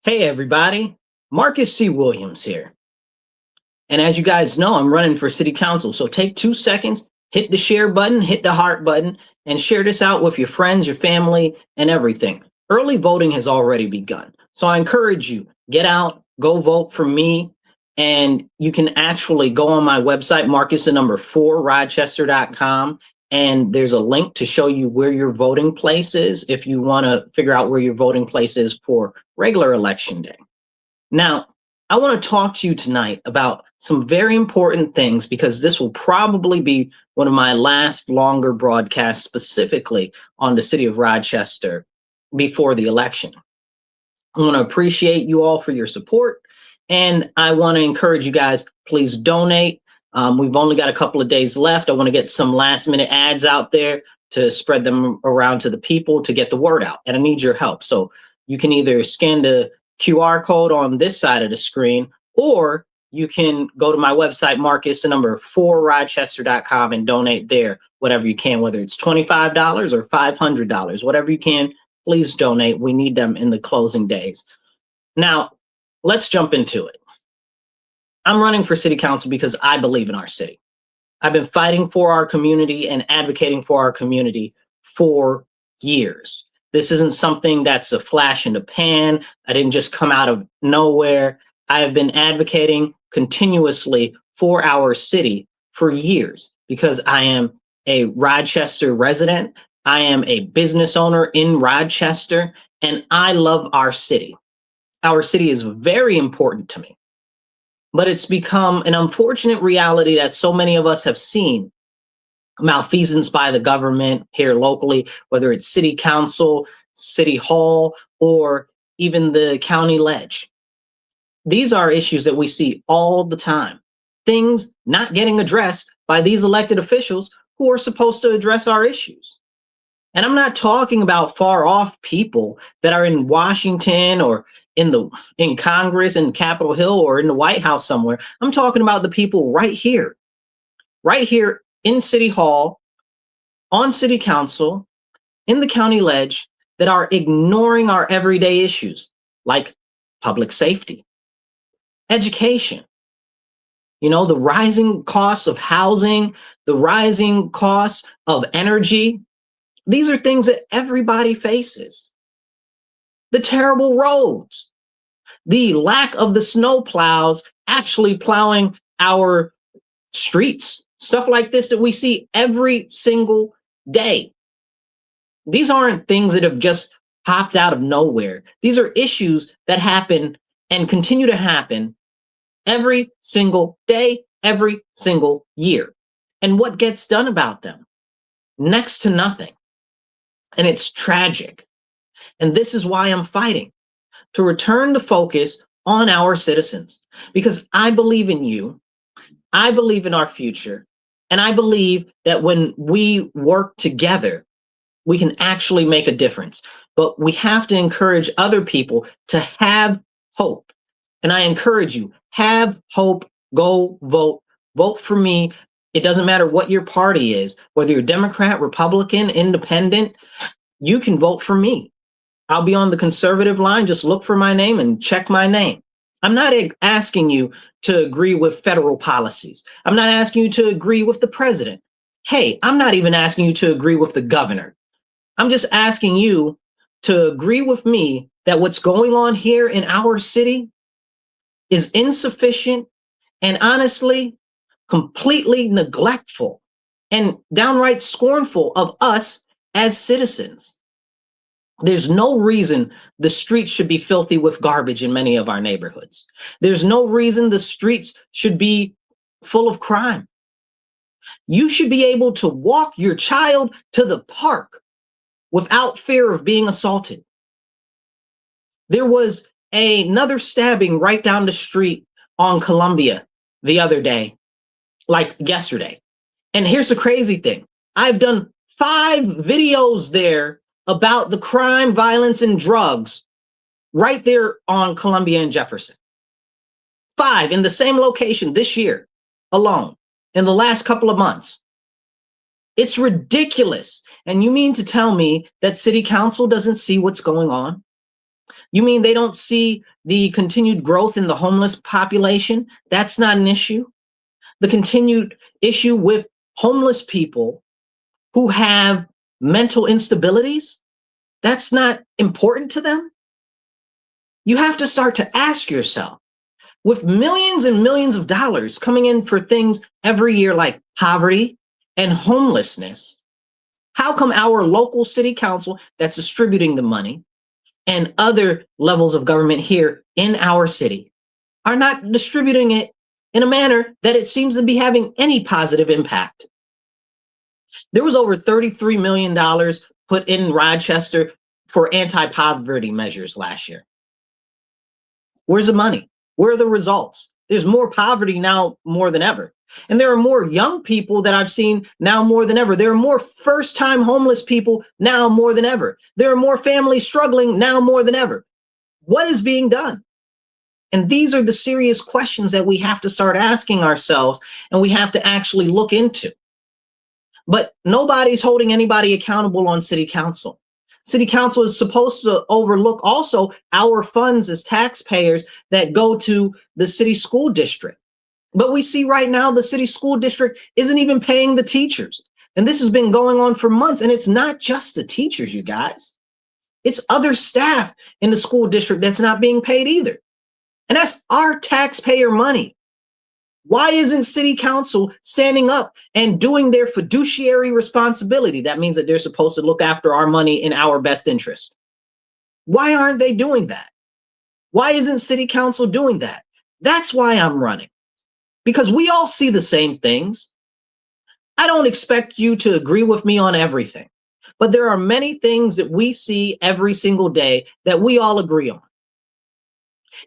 Hey everybody, Marcus C. Williams here. And as you guys know, I'm running for city council. So take 2 seconds, hit the share button, hit the heart button, and share this out with your friends, your family, and everything. Early voting has already begun. So I encourage you, get out, go vote for me. And you can actually go on my website, Rochester.com, and there's a link to show you where your voting place is if you want to figure out where your voting place is for regular election day. Now, I want to talk to you tonight about some very important things because this will probably be one of my last longer broadcasts specifically on the city of Rochester before the election. I want to appreciate you all for your support, and I want to encourage you guys, please donate. We've only got a couple of days left. I want to get some last minute ads out there to spread them around to the people to get the word out, and I need your help. So you can either scan the QR code on this side of the screen, or you can go to my website, Marcus4Rochester.com, and donate there whatever you can, whether it's $25 or $500, whatever you can. Please donate. We need them in the closing days. Now, let's jump into it. I'm running for city council because I believe in our city. I've been fighting for our community and advocating for our community for years. This isn't something that's a flash in the pan. I didn't just come out of nowhere. I have been advocating continuously for our city for years because I am a Rochester resident. I am a business owner in Rochester, and I love our city. Our city is very important to me, but it's become an unfortunate reality that so many of us have seen malfeasance by the government here locally, whether it's city council, city hall, or even the county ledge. These are issues that we see all the time. Things not getting addressed by these elected officials who are supposed to address our issues. And I'm not talking about far off people that are in Washington or in Congress, in Capitol Hill, or in the White House somewhere. I'm talking about the people right here in City Hall, on City Council, in the county ledge, that are ignoring our everyday issues like public safety, education, the rising costs of housing, the rising costs of energy. These are things that everybody faces. The terrible roads, the lack of the snow plows actually plowing our streets, stuff like this that we see every single day. These aren't things that have just popped out of nowhere. These are issues that happen and continue to happen every single day, every single year. And what gets done about them? Next to nothing. And it's tragic. And this is why I'm fighting to return the focus on our citizens, because I believe in you. I believe in our future. And I believe that when we work together, we can actually make a difference. But we have to encourage other people to have hope. And I encourage you, have hope, go vote, vote for me. It doesn't matter what your party is, whether you're Democrat, Republican, Independent, you can vote for me. I'll be on the conservative line. Just look for my name and check my name. I'm not asking you to agree with federal policies. I'm not asking you to agree with the president. Hey, I'm not even asking you to agree with the governor. I'm just asking you to agree with me that what's going on here in our city is insufficient and honestly completely neglectful and downright scornful of us as citizens. There's no reason the streets should be filthy with garbage in many of our neighborhoods. There's no reason the streets should be full of crime. You should be able to walk your child to the park without fear of being assaulted. There was another stabbing right down the street on Columbia the other day, like yesterday. And here's the crazy thing. I've done 5 videos there about the crime, violence, and drugs right there on Columbia and Jefferson. 5 in the same location this year alone, in the last couple of months. It's ridiculous. And you mean to tell me that city council doesn't see what's going on? You mean they don't see the continued growth in the homeless population? That's not an issue. The continued issue with homeless people who have mental instabilities, that's not important to them. You have to start to ask yourself, with millions and millions of dollars coming in for things every year like poverty and homelessness, how come our local city council that's distributing the money and other levels of government here in our city are not distributing it in a manner that it seems to be having any positive impact? There was over $33 million put in Rochester for anti-poverty measures last year. Where's the money? Where are the results? There's more poverty now more than ever. And there are more young people that I've seen now more than ever. There are more first-time homeless people now more than ever. There are more families struggling now more than ever. What is being done? And these are the serious questions that we have to start asking ourselves and we have to actually look into. But nobody's holding anybody accountable on city council. City council is supposed to overlook also our funds as taxpayers that go to the city school district. But we see right now the city school district isn't even paying the teachers. And this has been going on for months. And it's not just the teachers, you guys. It's other staff in the school district that's not being paid either. And that's our taxpayer money. Why isn't city council standing up and doing their fiduciary responsibility? That means that they're supposed to look after our money in our best interest. Why aren't they doing that? Why isn't city council doing that? That's why I'm running. Because we all see the same things. I don't expect you to agree with me on everything, but there are many things that we see every single day that we all agree on.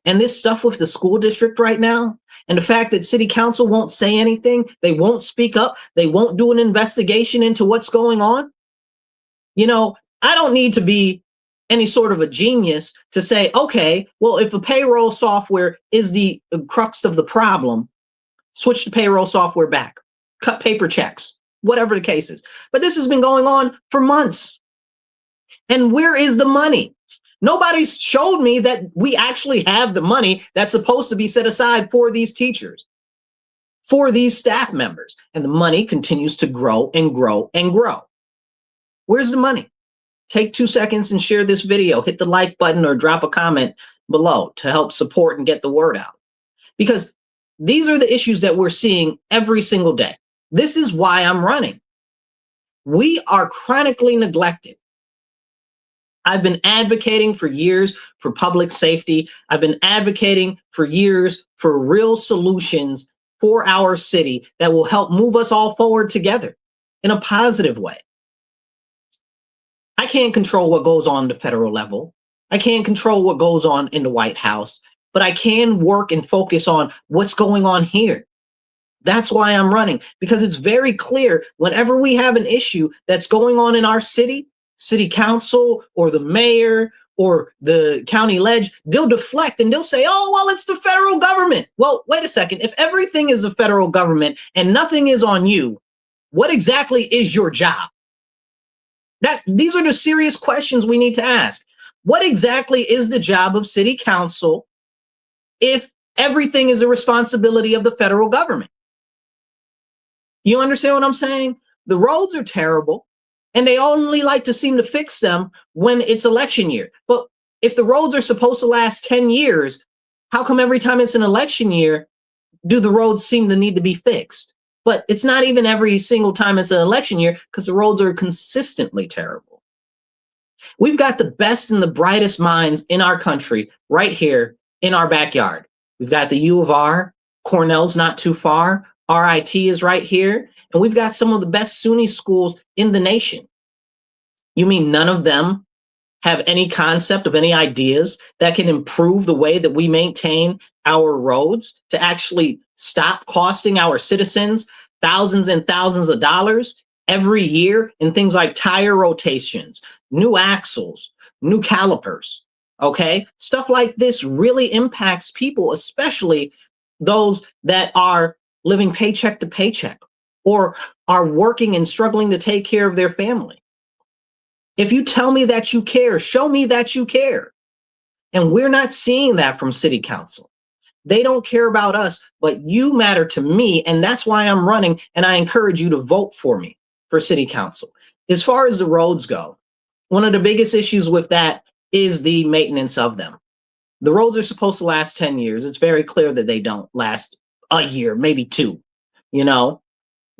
And this stuff with the school district right now, and the fact that city council won't say anything, they won't speak up, they won't do an investigation into what's going on. You know, I don't need to be any sort of a genius to say, okay, well, if a payroll software is the crux of the problem, switch the payroll software back, cut paper checks, whatever the case is. But this has been going on for months. And where is the money? Nobody's showed me that we actually have the money that's supposed to be set aside for these teachers, for these staff members. And the money continues to grow and grow and grow. Where's the money? Take 2 seconds and share this video. Hit the like button or drop a comment below to help support and get the word out. Because these are the issues that we're seeing every single day. This is why I'm running. We are chronically neglected. I've been advocating for years for public safety. I've been advocating for years for real solutions for our city that will help move us all forward together in a positive way. I can't control what goes on at the federal level. I can't control what goes on in the White House, but I can work and focus on what's going on here. That's why I'm running, because it's very clear whenever we have an issue that's going on in our city council or the mayor or the county ledge, they'll deflect and they'll say, oh, well, it's the federal government. Well, wait a second. If everything is the federal government and nothing is on you, what exactly is your job? These are the serious questions we need to ask. What exactly is the job of city council if everything is a responsibility of the federal government? You understand what I'm saying? The roads are terrible. And they only like to seem to fix them when it's election year. But if the roads are supposed to last 10 years, how come every time it's an election year, do the roads seem to need to be fixed? But it's not even every single time it's an election year because the roads are consistently terrible. We've got the best and the brightest minds in our country right here in our backyard. We've got the U of R, Cornell's not too far, RIT is right here, and we've got some of the best SUNY schools in the nation. You mean none of them have any concept of any ideas that can improve the way that we maintain our roads to actually stop costing our citizens thousands and thousands of dollars every year in things like tire rotations, new axles, new calipers, okay? Stuff like this really impacts people, especially those that are living paycheck to paycheck or are working and struggling to take care of their family. If you tell me that you care, show me that you care. And we're not seeing that from city council. They don't care about us, but you matter to me. And that's why I'm running. And I encourage you to vote for me for city council. As far as the roads go, one of the biggest issues with that is the maintenance of them. The roads are supposed to last 10 years. It's very clear that they don't last a year, maybe two, you know?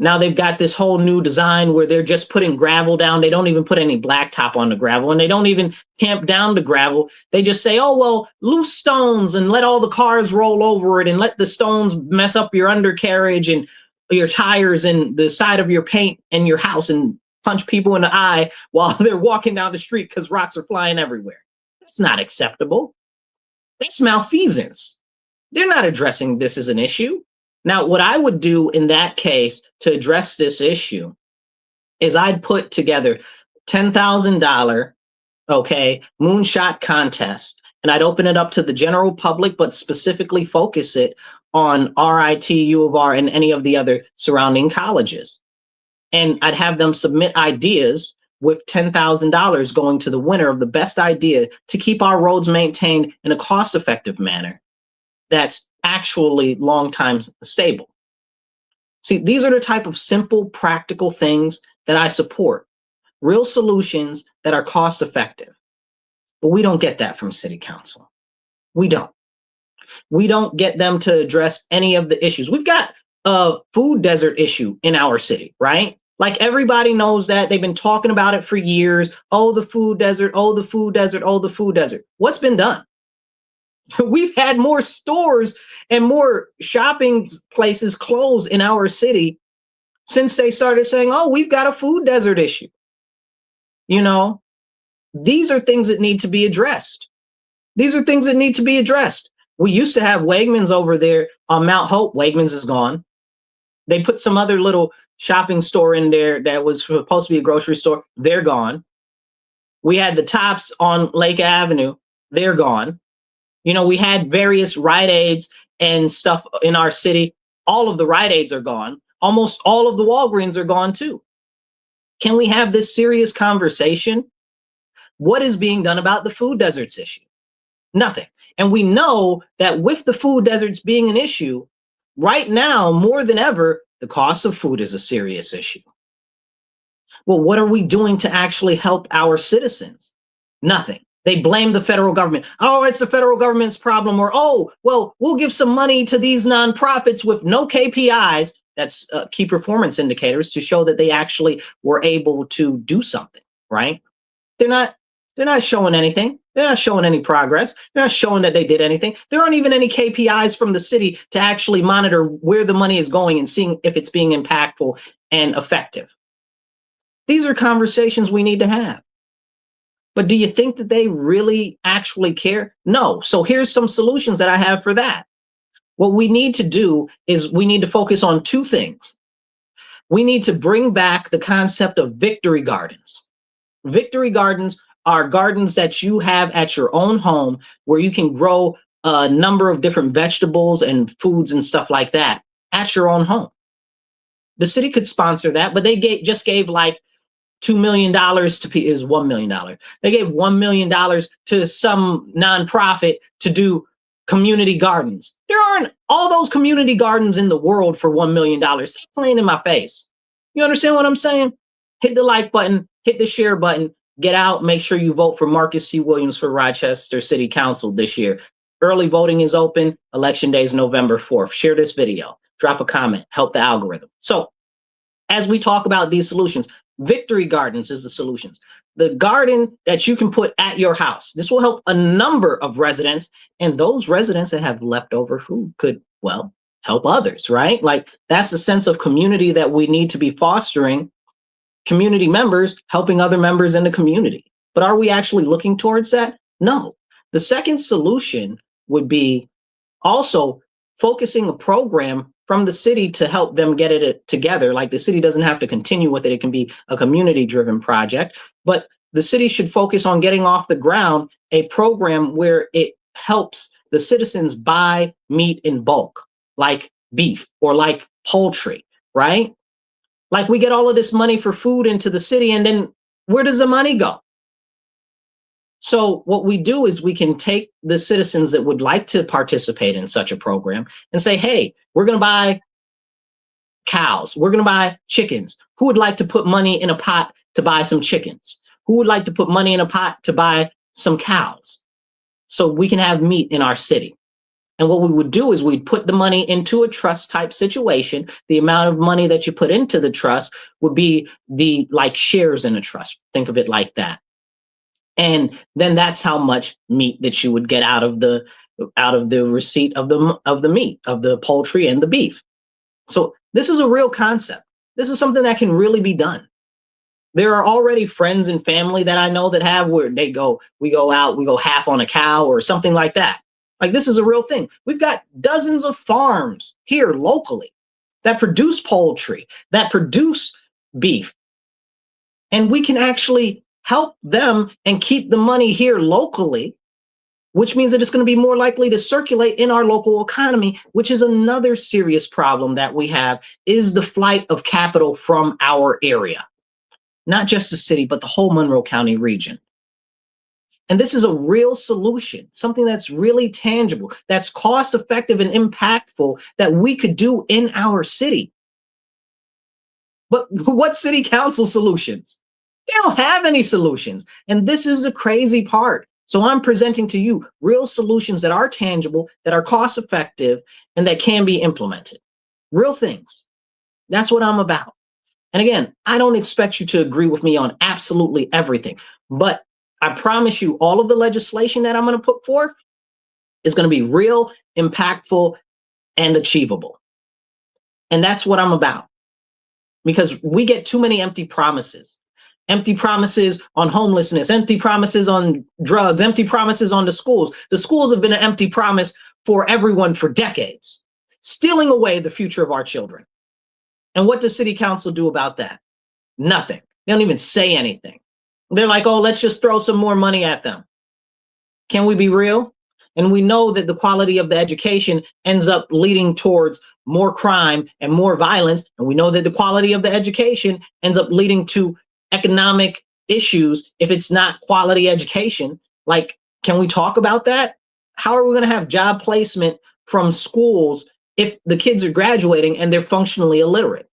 Now they've got this whole new design where they're just putting gravel down. They don't even put any blacktop on the gravel, and they don't even tamp down the gravel. They just say, oh, well, loose stones and let all the cars roll over it and let the stones mess up your undercarriage and your tires and the side of your paint and your house and punch people in the eye while they're walking down the street because rocks are flying everywhere. That's not acceptable. That's malfeasance. They're not addressing this as an issue. Now, what I would do in that case to address this issue is I'd put together $10,000, okay, moonshot contest, and I'd open it up to the general public, but specifically focus it on RIT, U of R, and any of the other surrounding colleges. And I'd have them submit ideas with $10,000 going to the winner of the best idea to keep our roads maintained in a cost-effective manner that's actually long time stable. See, these are the type of simple, practical things that I support, real solutions that are cost effective. But we don't get that from city council. We don't. We don't get them to address any of the issues. We've got a food desert issue in our city, right? Like everybody knows that. They've been talking about it for years. Oh, the food desert, oh, the food desert, oh, the food desert. What's been done? We've had more stores and more shopping places close in our city since they started saying, oh, we've got a food desert issue. You know, these are things that need to be addressed. These are things that need to be addressed. We used to have Wegmans over there on Mount Hope. Wegmans is gone. They put some other little shopping store in there that was supposed to be a grocery store. They're gone. We had the Tops on Lake Avenue. They're gone. You know, we had various Rite Aids and stuff in our city. All of the Rite Aids are gone. Almost all of the Walgreens are gone too. Can we have this serious conversation? What is being done about the food deserts issue? Nothing. And we know that with the food deserts being an issue, right now, more than ever, the cost of food is a serious issue. Well, what are we doing to actually help our citizens? Nothing. They blame the federal government. Oh, it's the federal government's problem. Or, oh, well, we'll give some money to these nonprofits with no KPIs. That's key performance indicators to show that they actually were able to do something, right? They're not showing anything. They're not showing any progress. They're not showing that they did anything. There aren't even any KPIs from the city to actually monitor where the money is going and seeing if it's being impactful and effective. These are conversations we need to have. But do you think that they really actually care? No. So here's some solutions that I have for that. What we need to do is we need to focus on two things. We need to bring back the concept of victory gardens. Victory gardens are gardens that you have at your own home where you can grow a number of different vegetables and foods and stuff like that at your own home. The city could sponsor that, but they just gave like $2 million to is $1 million. They gave $1 million to some nonprofit to do community gardens. There aren't all those community gardens in the world for $1 million. Stop playing in my face. You understand what I'm saying? Hit the like button, hit the share button, get out, make sure you vote for Marcus C. Williams for Rochester City Council this year. Early voting is open. Election day is November 4th. Share this video, drop a comment, help the algorithm. So as we talk about these solutions, victory gardens is the solutions. The garden that you can put at your house. This will help a number of residents, and those residents that have leftover food could, well, help others, right? Like that's the sense of community that we need to be fostering. Community members helping other members in the community. But are we actually looking towards that? No. The second solution would be also focusing a program from the city to help them get it together. Like the city doesn't have to continue with it. It can be a community-driven project, but the city should focus on getting off the ground a program where it helps the citizens buy meat in bulk, like beef or like poultry, right? Like we get all of this money for food into the city, and then where does the money go? So what we do is we can take the citizens that would like to participate in such a program and say, hey, we're going to buy cows. We're going to buy chickens. Who would like to put money in a pot to buy some chickens? Who would like to put money in a pot to buy some cows? So we can have meat in our city. And what we would do is we'd put the money into a trust type situation. The amount of money that you put into the trust would be the like shares in a trust. Think of it like that. And then that's how much meat that you would get out of the receipt of the meat, of the poultry and the beef. So this is a real concept. This is something that can really be done. There are already friends and family that I know that have where we go out, we go half on a cow or something like that. Like this is a real thing. We've got dozens of farms here locally that produce poultry, that produce beef. And we can actually help them and keep the money here locally, which means that it's going to be more likely to circulate in our local economy, which is another serious problem that we have, is the flight of capital from our area. Not just the city, but the whole Monroe County region. And this is a real solution, something that's really tangible, that's cost effective and impactful that we could do in our city. But what city council solutions? They don't have any solutions. And this is the crazy part. So I'm presenting to you real solutions that are tangible, that are cost effective, and that can be implemented. Real things. That's what I'm about. And again, I don't expect you to agree with me on absolutely everything, but I promise you all of the legislation that I'm going to put forth is going to be real, impactful, and achievable. And that's what I'm about. Because we get too many empty promises on homelessness, empty promises on drugs, empty promises on the schools. The schools have been an empty promise for everyone for decades, stealing away the future of our children. And what does city council do about that? Nothing. They don't even say anything. They're like, oh, let's just throw some more money at them. Can we be real? And we know that the quality of the education ends up leading towards more crime and more violence. And we know that the quality of the education ends up leading to economic issues if it's not quality education. Like, can we talk about that? How are we going to have job placement from schools if the kids are graduating and they're functionally illiterate?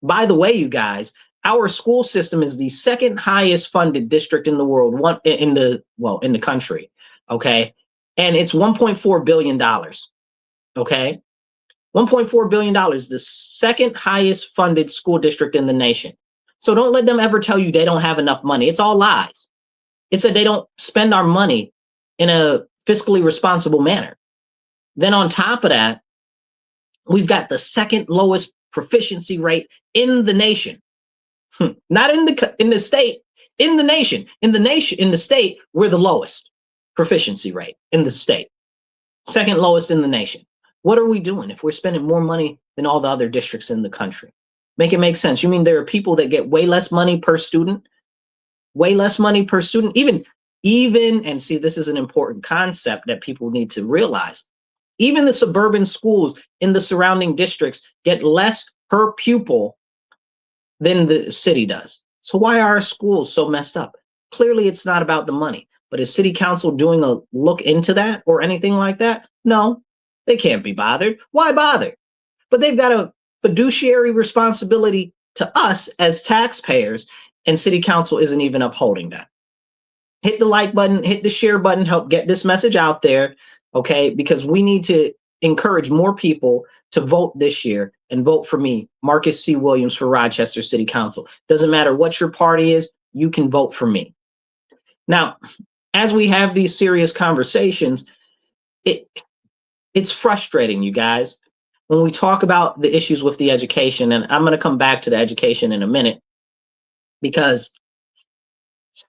By the way, you guys, our school system is the second highest funded district in the world, in the country. Okay. And it's $1.4 billion. Okay. $1.4 billion, the second highest funded school district in the nation. So don't let them ever tell you they don't have enough money. It's all lies. It's that they don't spend our money in a fiscally responsible manner. Then on top of that, we've got the second lowest proficiency rate in the nation. Not in the state, in the nation. In the state, we're the lowest proficiency rate in the state. Second lowest in the nation. What are we doing if we're spending more money than all the other districts in the country? Make it make sense. You mean there are people that get way less money per student? Way less money per student? Even, and see, this is an important concept that people need to realize. Even the suburban schools in the surrounding districts get less per pupil than the city does. So why are our schools so messed up? Clearly, it's not about the money. But is city council doing a look into that or anything like that? No, they can't be bothered. Why bother? But they've got a fiduciary responsibility to us as taxpayers, and city council isn't even upholding that. Hit the like button, hit the share button, help get this message out there, okay? Because we need to encourage more people to vote this year and vote for me, Marcus C. Williams, for Rochester City Council. Doesn't matter what your party is, you can vote for me. Now, as we have these serious conversations, it's frustrating, you guys, when we talk about the issues with the education, and I'm going to come back to the education in a minute, because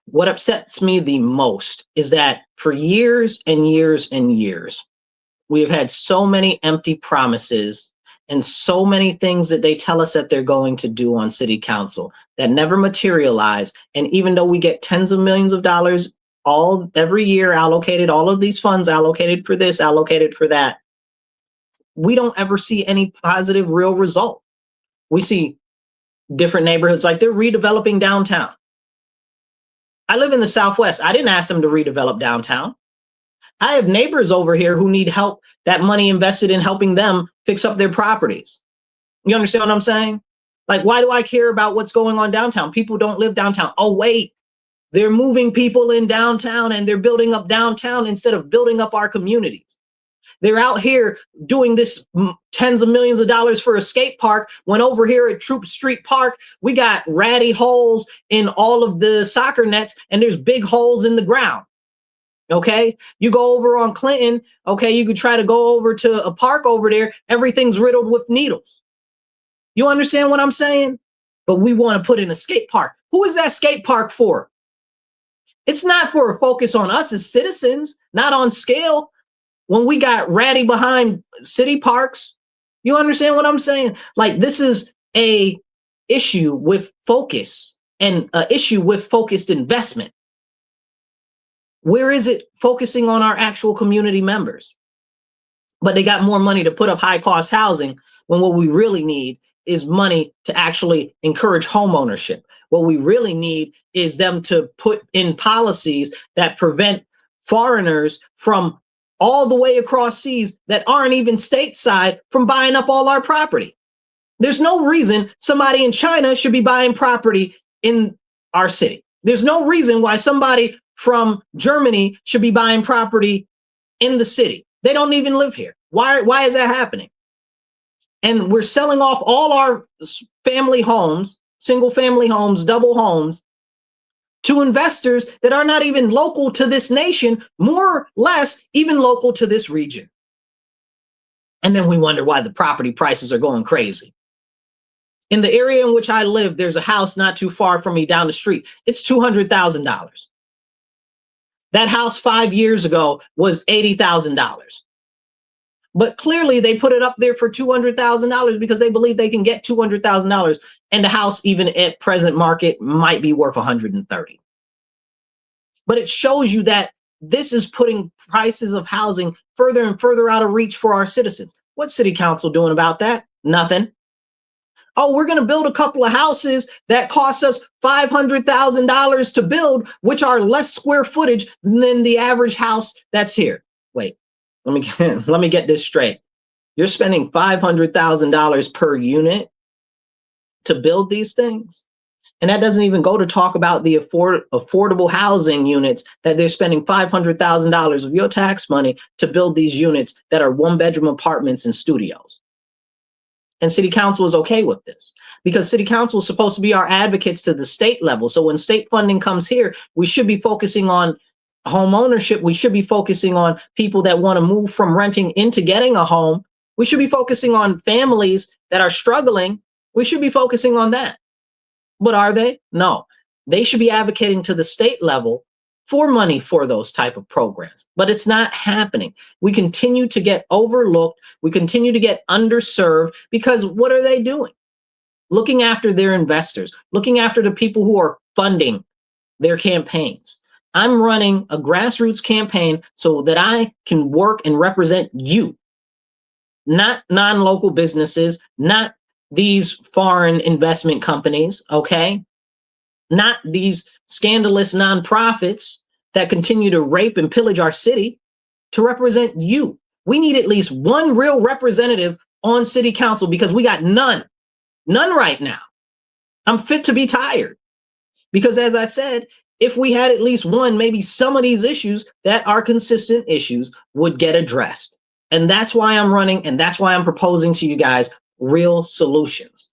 what upsets me the most is that for years and years and years, we have had so many empty promises and so many things that they tell us that they're going to do on city council that never materialize. And even though we get tens of millions of dollars every year allocated, all of these funds allocated for this, allocated for that, we don't ever see any positive real result. We see different neighborhoods, like they're redeveloping downtown. I live in the Southwest. I didn't ask them to redevelop downtown. I have neighbors over here who need help, that money invested in helping them fix up their properties. You understand what I'm saying? Like, why do I care about what's going on downtown? People don't live downtown. Oh, wait, they're moving people in downtown and they're building up downtown instead of building up our communities. They're out here doing this tens of millions of dollars for a skate park, when over here at Troop Street Park, we got ratty holes in all of the soccer nets and there's big holes in the ground. Okay, you go over on Clinton, okay, you could try to go over to a park over there, everything's riddled with needles. You understand what I'm saying? But we want to put in a skate park. Who is that skate park for? It's not for a focus on us as citizens, not on scale. When we got ratty behind city parks, you understand what I'm saying? Like, this is a issue with focus and an issue with focused investment. Where is it focusing on our actual community members? But they got more money to put up high cost housing, when what we really need is money to actually encourage home ownership. What we really need is them to put in policies that prevent foreigners from all the way across seas that aren't even stateside from buying up all our property. There's no reason somebody in China should be buying property in our city. There's no reason why somebody from Germany should be buying property in the city. They don't even live here. Why is that happening? And we're selling off all our family homes, single family homes, double homes, to investors that are not even local to this nation, more or less even local to this region. And then we wonder why the property prices are going crazy. In the area in which I live, there's a house not too far from me down the street. It's $200,000. That house 5 years ago was $80,000. But clearly they put it up there for $200,000 because they believe they can get $200,000, and the house, even at present market, might be worth $130,000. But it shows you that this is putting prices of housing further and further out of reach for our citizens. What's City Council doing about that? Nothing. Oh, we're going to build a couple of houses that cost us $500,000 to build, which are less square footage than the average house that's here. Wait, let me get this straight. You're spending $500,000 per unit to build these things? And that doesn't even go to talk about the affordable housing units that they're spending $500,000 of your tax money to build these units that are one-bedroom apartments and studios. And City Council is okay with this because City Council is supposed to be our advocates to the state level. So when state funding comes here, we should be focusing on home ownership. We should be focusing on people that want to move from renting into getting a home. We should be focusing on families that are struggling. We should be focusing on that. But are they? No. They should be advocating to the state level for money for those type of programs. But it's not happening. We continue to get overlooked. We continue to get underserved because what are they doing? Looking after their investors, looking after the people who are funding their campaigns. I'm running a grassroots campaign so that I can work and represent you, not non-local businesses, not these foreign investment companies, okay? Not these scandalous nonprofits that continue to rape and pillage our city, to represent you. We need at least one real representative on City Council because we got none right now. I'm fit to be tired because, as I said, if we had at least one, maybe some of these issues that are consistent issues would get addressed. And that's why I'm running, and that's why I'm proposing to you guys real solutions.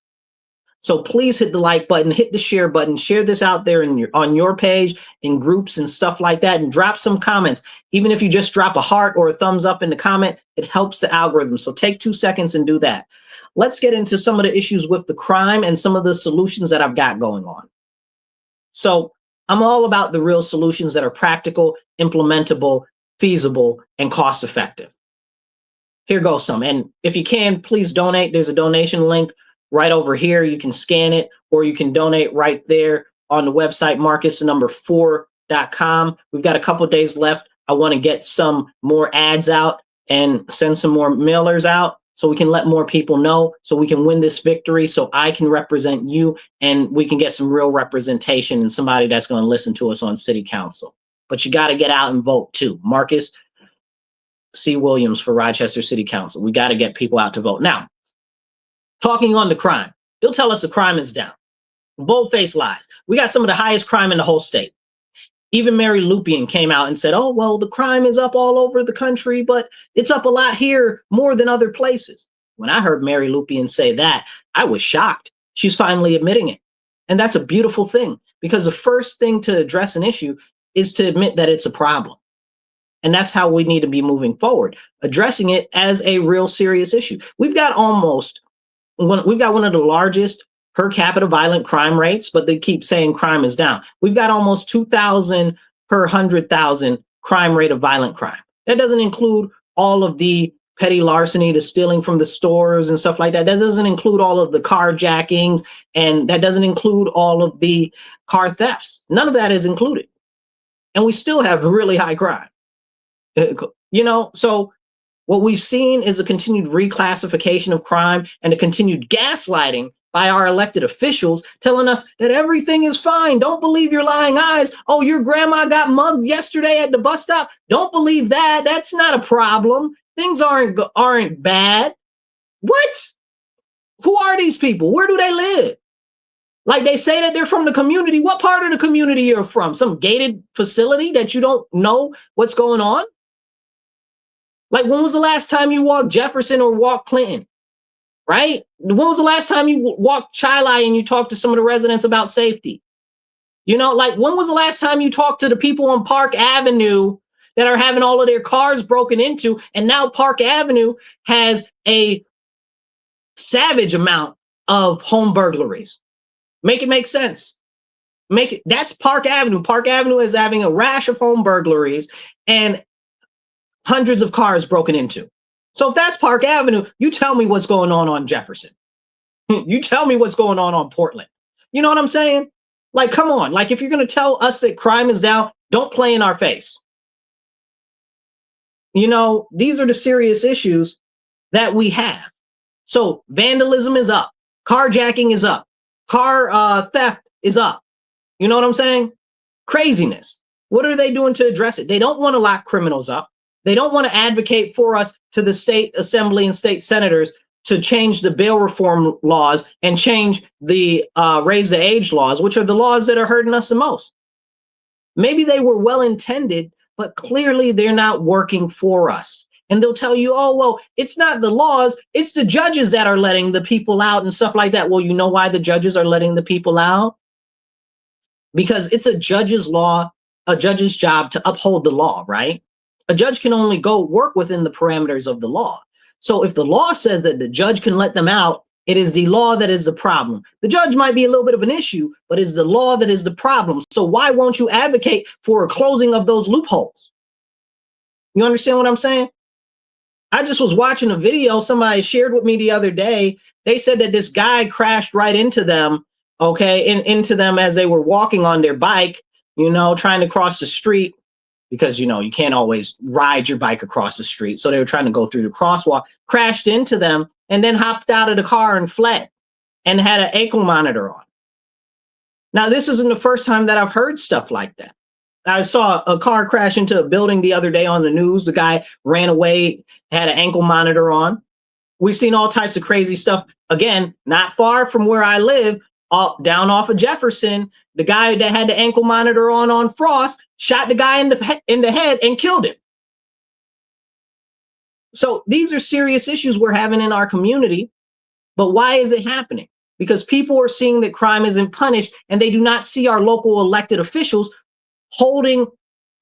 So please hit the like button, hit the share button, share this out there on your page, in groups and stuff like that, and drop some comments. Even if you just drop a heart or a thumbs up in the comment, it helps the algorithm. So take 2 seconds and do that. Let's get into some of the issues with the crime and some of the solutions that I've got going on. So I'm all about the real solutions that are practical, implementable, feasible, and cost effective. Here goes some. And if you can, please donate. There's a donation link right over here. You can scan it or you can donate right there on the website, marcusnumber4.com. We've got a couple days left. I want to get some more ads out and send some more mailers out. so we can let more people know, so we can win this victory, so I can represent you and we can get some real representation and somebody that's going to listen to us on city council. But you got to get out and vote too. Marcus C. Williams for Rochester City Council. We got to get people out to vote. Now, talking on the crime, they'll tell us the crime is down. Bold-faced lies. We got some of the highest crime in the whole state. Even Mary Lupian came out and said, oh, well, the crime is up all over the country, but it's up a lot here more than other places. When I heard Mary Lupian say that, I was shocked. She's finally admitting it. And that's a beautiful thing, because the first thing to address an issue is to admit that it's a problem. And that's how we need to be moving forward, addressing it as a real serious issue. We've got one of the largest per capita violent crime rates, but they keep saying crime is down. We've got almost 2,000 per 100,000 crime rate of violent crime. That doesn't include all of the petty larceny, the stealing from the stores and stuff like that. That doesn't include all of the carjackings, and that doesn't include all of the car thefts. None of that is included. And we still have really high crime. So what we've seen is a continued reclassification of crime and a continued gaslighting by our elected officials, telling us that everything is fine. Don't believe your lying eyes. Oh, your grandma got mugged yesterday at the bus stop. Don't believe that. That's not a problem. Things aren't bad. What? Who are these people? Where do they live? Like, they say that they're from the community. What part of the community you're from? Some gated facility that you don't know what's going on? Like, when was the last time you walked Jefferson or walked Clinton? Right? When was the last time you walked Chili and you talked to some of the residents about safety? Like, when was the last time you talked to the people on Park Avenue that are having all of their cars broken into? And now Park Avenue has a savage amount of home burglaries. Make it make sense. That's Park Avenue. Park Avenue is having a rash of home burglaries and hundreds of cars broken into. So if that's Park Avenue, you tell me what's going on Jefferson. You tell me what's going on Portland. You know what I'm saying? Like, come on. Like, if you're going to tell us that crime is down, don't play in our face. These are the serious issues that we have. So vandalism is up. Carjacking is up. Car theft is up. You know what I'm saying? Craziness. What are they doing to address it? They don't want to lock criminals up. They don't want to advocate for us to the state assembly and state senators to change the bail reform laws and change the raise the age laws, which are the laws that are hurting us the most. Maybe they were well intended, but clearly they're not working for us. And they'll tell you, oh, well, it's not the laws, it's the judges that are letting the people out and stuff like that. Well, you know why the judges are letting the people out? Because it's a judge's job to uphold the law, right? A judge can only go work within the parameters of the law. So if the law says that the judge can let them out, it is the law that is the problem. The judge might be a little bit of an issue, but it's the law that is the problem. So why won't you advocate for a closing of those loopholes? You understand what I'm saying? I just was watching a video somebody shared with me the other day. They said that this guy crashed right into them, into them as they were walking on their bike, trying to cross the street. Because, you can't always ride your bike across the street. So they were trying to go through the crosswalk, crashed into them, and then hopped out of the car and fled and had an ankle monitor on. Now, this isn't the first time that I've heard stuff like that. I saw a car crash into a building the other day on the news. The guy ran away, had an ankle monitor on. We've seen all types of crazy stuff. Again, not far from where I live, down off of Jefferson, the guy that had the ankle monitor on Frost shot the guy in the head and killed him. So these are serious issues we're having in our community. But why is it happening? Because people are seeing that crime isn't punished, and they do not see our local elected officials holding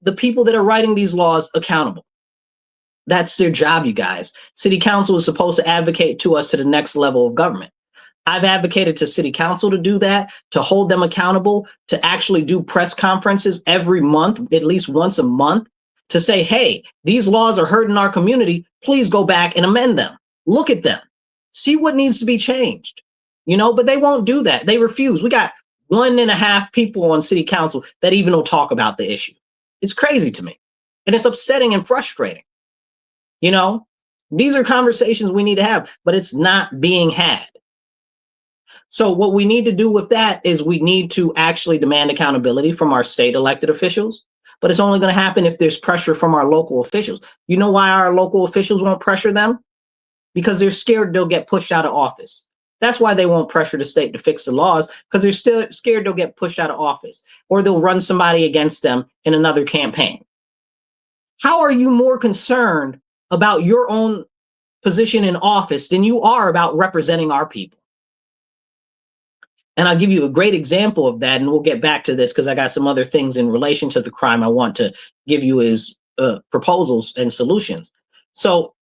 the people that are writing these laws accountable. That's their job, you guys. City council is supposed to advocate to us to the next level of government. I've advocated to city council to do that, to hold them accountable, to actually do press conferences every month, at least once a month, to say, hey, these laws are hurting our community. Please go back and amend them. Look at them. See what needs to be changed. But they won't do that. They refuse. We got 1.5 people on city council that even will talk about the issue. It's crazy to me. And it's upsetting and frustrating. These are conversations we need to have, but it's not being had. So what we need to do with that is we need to actually demand accountability from our state elected officials, but it's only going to happen if there's pressure from our local officials. You know why our local officials won't pressure them? Because they're scared they'll get pushed out of office. That's why they won't pressure the state to fix the laws, because they're still scared they'll get pushed out of office or they'll run somebody against them in another campaign. How are you more concerned about your own position in office than you are about representing our people? And I'll give you a great example of that, and we'll get back to this because I got some other things in relation to the crime I want to give you as proposals and solutions. So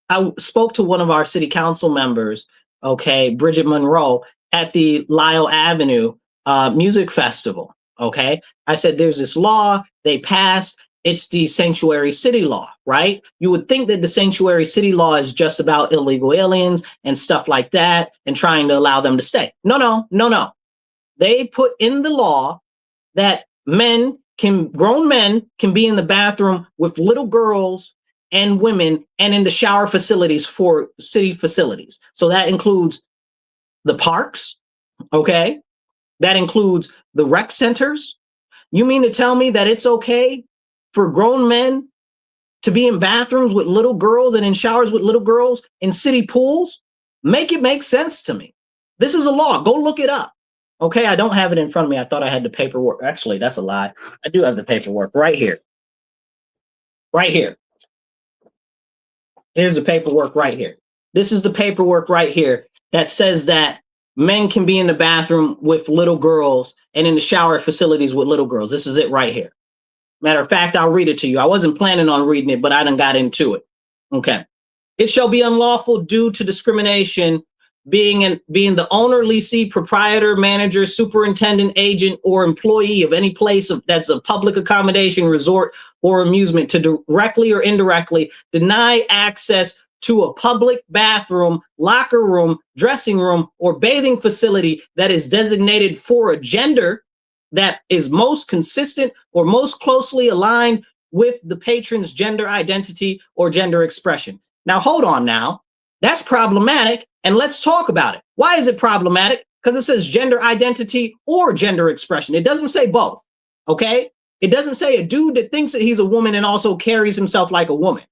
I spoke to one of our city council members, okay, Bridget Monroe, at the Lyle Avenue Music Festival, okay? I said, there's this law they passed. It's the sanctuary city law, right? You would think that the sanctuary city law is just about illegal aliens and stuff like that and trying to allow them to stay. No. They put in the law that grown men can be in the bathroom with little girls and women and in the shower facilities for city facilities. So that includes the parks, okay? That includes the rec centers. You mean to tell me that it's okay for grown men to be in bathrooms with little girls and in showers with little girls in city pools? Make it make sense to me. This is a law. Go look it up. Okay, I don't have it in front of me. I thought I had the paperwork. Actually, that's a lie. I do have the paperwork right here. Right here. Here's the paperwork right here. This is the paperwork right here that says that men can be in the bathroom with little girls and in the shower facilities with little girls. This is it right here. Matter of fact, I'll read it to you. I wasn't planning on reading it, but I done got into it. Okay. It shall be unlawful due to discrimination being the owner, lessee, proprietor, manager, superintendent, agent, or employee of any place that's a public accommodation, resort, or amusement to directly or indirectly deny access to a public bathroom, locker room, dressing room, or bathing facility that is designated for a gender that is most consistent or most closely aligned with the patron's gender identity or gender expression. Now, hold on now. That's problematic, and let's talk about it. Why is it problematic? Because it says gender identity or gender expression. It doesn't say both, okay? It doesn't say a dude that thinks that he's a woman and also carries himself like a woman.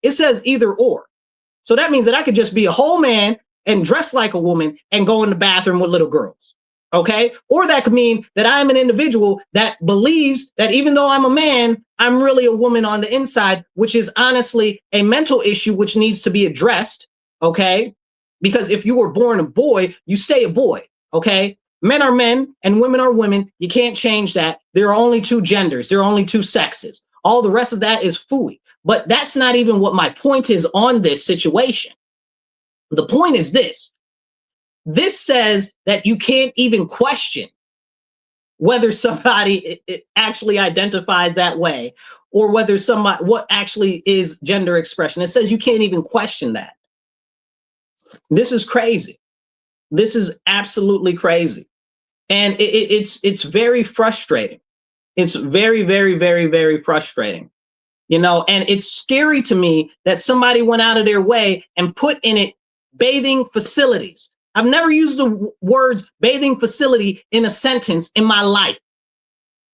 It says either or. So that means that I could just be a whole man and dress like a woman and go in the bathroom with little girls, okay? Or that could mean that I'm an individual that believes that even though I'm a man, I'm really a woman on the inside, which is honestly a mental issue which needs to be addressed, okay? Because if you were born a boy, you stay a boy, okay? Men are men and women are women. You can't change that. There are only two genders. There are only two sexes. All the rest of that is phooey. But that's not even what my point is on this situation. The point is this. This says that you can't even question whether somebody it actually identifies that way or whether what actually is gender expression. It says you can't even question that. This is crazy. This is absolutely crazy. And it's very frustrating. It's very, very, very, very frustrating. You know, and it's scary to me that somebody went out of their way and put in it bathing facilities. I've never used the words bathing facility in a sentence in my life.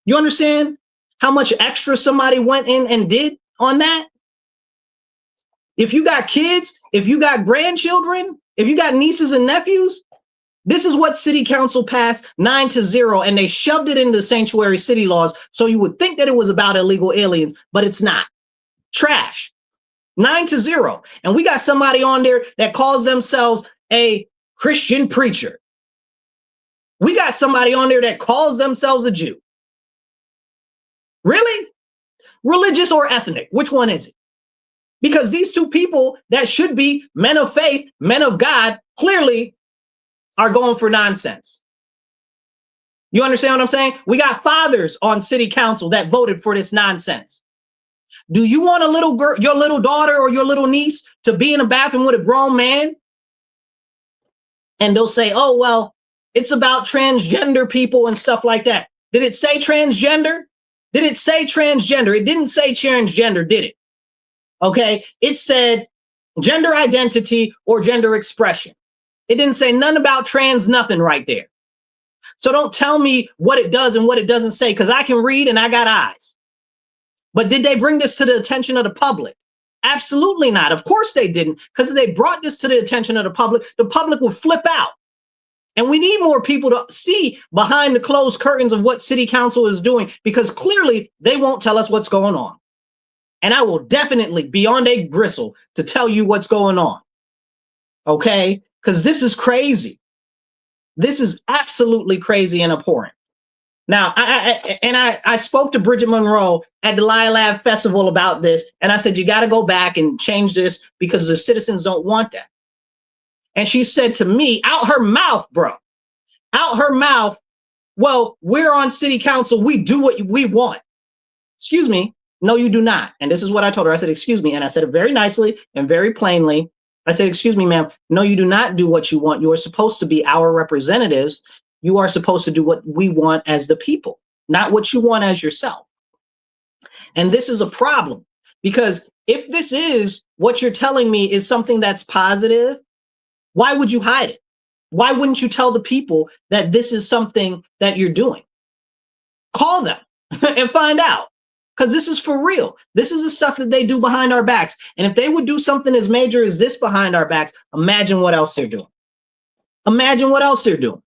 You understand how much extra somebody went in and did on that? If you got kids, if you got grandchildren, if you got nieces and nephews, this is what city council passed 9-0, and they shoved it into the sanctuary city laws. So you would think that it was about illegal aliens, but it's not. Trash. 9-0. And we got somebody on there that calls themselves a Christian preacher. We got somebody on there that calls themselves a Jew. Really? Religious or ethnic? Which one is it? Because these two people that should be men of faith, men of God, clearly are going for nonsense. You understand what I'm saying? We got fathers on city council that voted for this nonsense. Do you want a little girl, your little daughter or your little niece to be in a bathroom with a grown man? And they'll say, oh, well, it's about transgender people and stuff like that. Did it say transgender? Did it say transgender? It didn't say transgender, did it? Okay. It said gender identity or gender expression. It didn't say nothing about trans, nothing right there. So don't tell me what it does and what it doesn't say, because I can read and I got eyes. But did they bring this to the attention of the public? Absolutely not. Of course they didn't, because if they brought this to the attention of the public would flip out. And we need more people to see behind the closed curtains of what city council is doing, because clearly they won't tell us what's going on. And I will definitely be on a bristle to tell you what's going on. Okay? Because this is crazy. This is absolutely crazy and abhorrent. Now, I spoke to Bridget Monroe at the Lilac Festival about this, and I said, you got to go back and change this because the citizens don't want that. And she said to me, out her mouth, bro, out her mouth, well, we're on city council. We do what we want. Excuse me. No, you do not. And this is what I told her. I said, excuse me. And I said it very nicely and very plainly. I said, excuse me, ma'am. No, you do not do what you want. You are supposed to be our representatives. You are supposed to do what we want as the people, not what you want as yourself. And this is a problem, because if this is what you're telling me is something that's positive, why would you hide it? Why wouldn't you tell the people that this is something that you're doing? Call them and find out, because this is for real. This is the stuff that they do behind our backs. And if they would do something as major as this behind our backs, imagine what else they're doing. Imagine what else they're doing.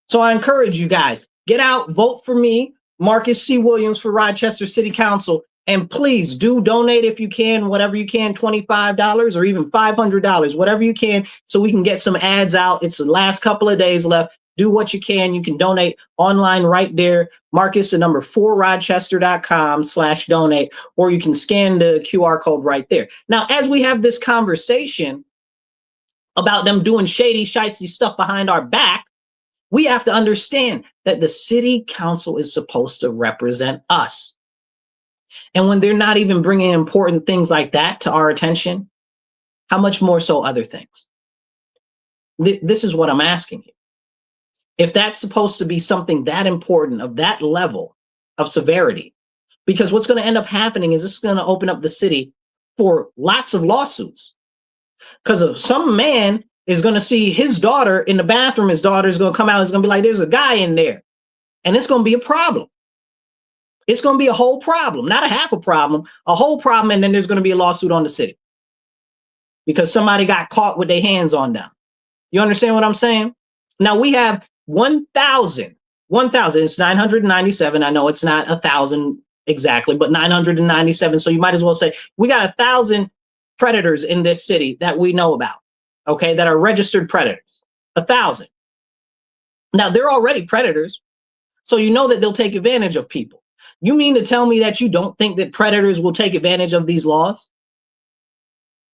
So I encourage you guys, get out, vote for me, Marcus C. Williams for Rochester City Council. And please do donate if you can, whatever you can, $25 or even $500, whatever you can, so we can get some ads out. It's the last couple of days left. Do what you can. You can donate online right there. Marcus, the number 4rochester.com/donate, or you can scan the QR code right there. Now, as we have this conversation about them doing shady, shysty stuff behind our back, we have to understand that the city council is supposed to represent us. And when they're not even bringing important things like that to our attention, how much more so other things? This is what I'm asking you. If that's supposed to be something that important, of that level of severity, because what's going to end up happening is this is going to open up the city for lots of lawsuits. Because if some man is going to see his daughter in the bathroom, his daughter is going to come out, it's going to be like, there's a guy in there. And it's going to be a problem. It's going to be a whole problem, not a half a problem, a whole problem. And then there's going to be a lawsuit on the city because somebody got caught with their hands on them. You understand what I'm saying? Now we have 1,000, it's 997. I know it's not 1,000 exactly, but 997. So you might as well say we got 1,000 predators in this city that we know about. Okay, that are registered predators, 1,000. Now they're already predators, so you know that they'll take advantage of people. You mean to tell me that you don't think that predators will take advantage of these laws?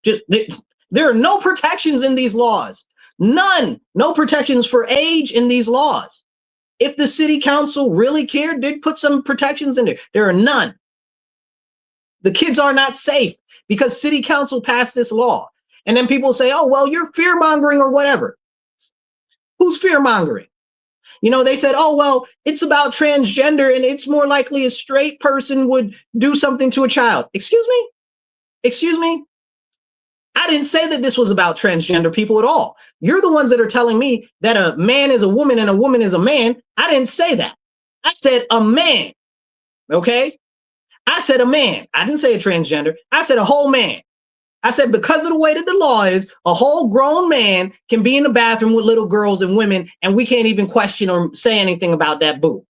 There are no protections in these laws. None. No protections for age in these laws. If the city council really cared, they'd put some protections in there. There are none. The kids are not safe because city council passed this law. And then people say, oh, well, you're fear mongering or whatever. Who's fear mongering? You know, they said, oh, well, it's about transgender and it's more likely a straight person would do something to a child. Excuse me? Excuse me? I didn't say that this was about transgender people at all. You're the ones that are telling me that a man is a woman and a woman is a man. I didn't say that. I said a man. Okay? I said a man. I didn't say a transgender. I said a whole man. I said, because of the way that the law is, a whole grown man can be in the bathroom with little girls and women, and we can't even question or say anything about that, boo.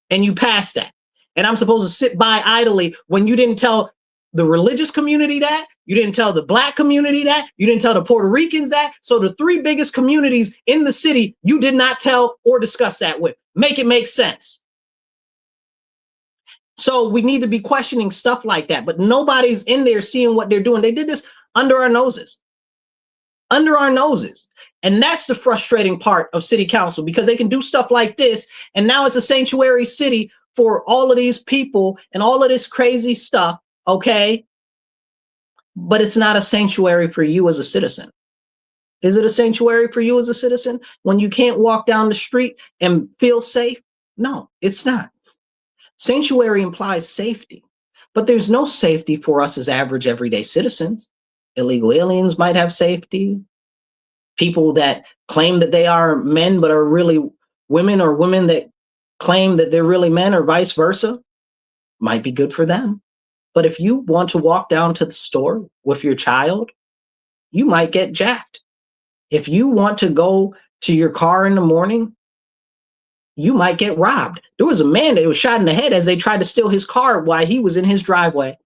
And you passed that. And I'm supposed to sit by idly when you didn't tell the religious community that, you didn't tell the Black community that, you didn't tell the Puerto Ricans that. So the three biggest communities in the city, you did not tell or discuss that with. Make it make sense. So we need to be questioning stuff like that, but nobody's in there seeing what they're doing. They did this under our noses, And that's the frustrating part of city council, because they can do stuff like this. And now it's a sanctuary city for all of these people and all of this crazy stuff. Okay. But it's not a sanctuary for you as a citizen. Is it a sanctuary for you as a citizen when you can't walk down the street and feel safe? No, it's not. Sanctuary implies safety, but there's no safety for us as average everyday citizens. illegal aliens might have safety. People that claim that they are men but are really women, or women that claim that they're really men, or vice versa, might be good for them. But if you want to walk down to the store with your child, you might get jacked. If you want to go to your car in the morning, you might get robbed. There was a man that was shot in the head as they tried to steal his car while he was in his driveway.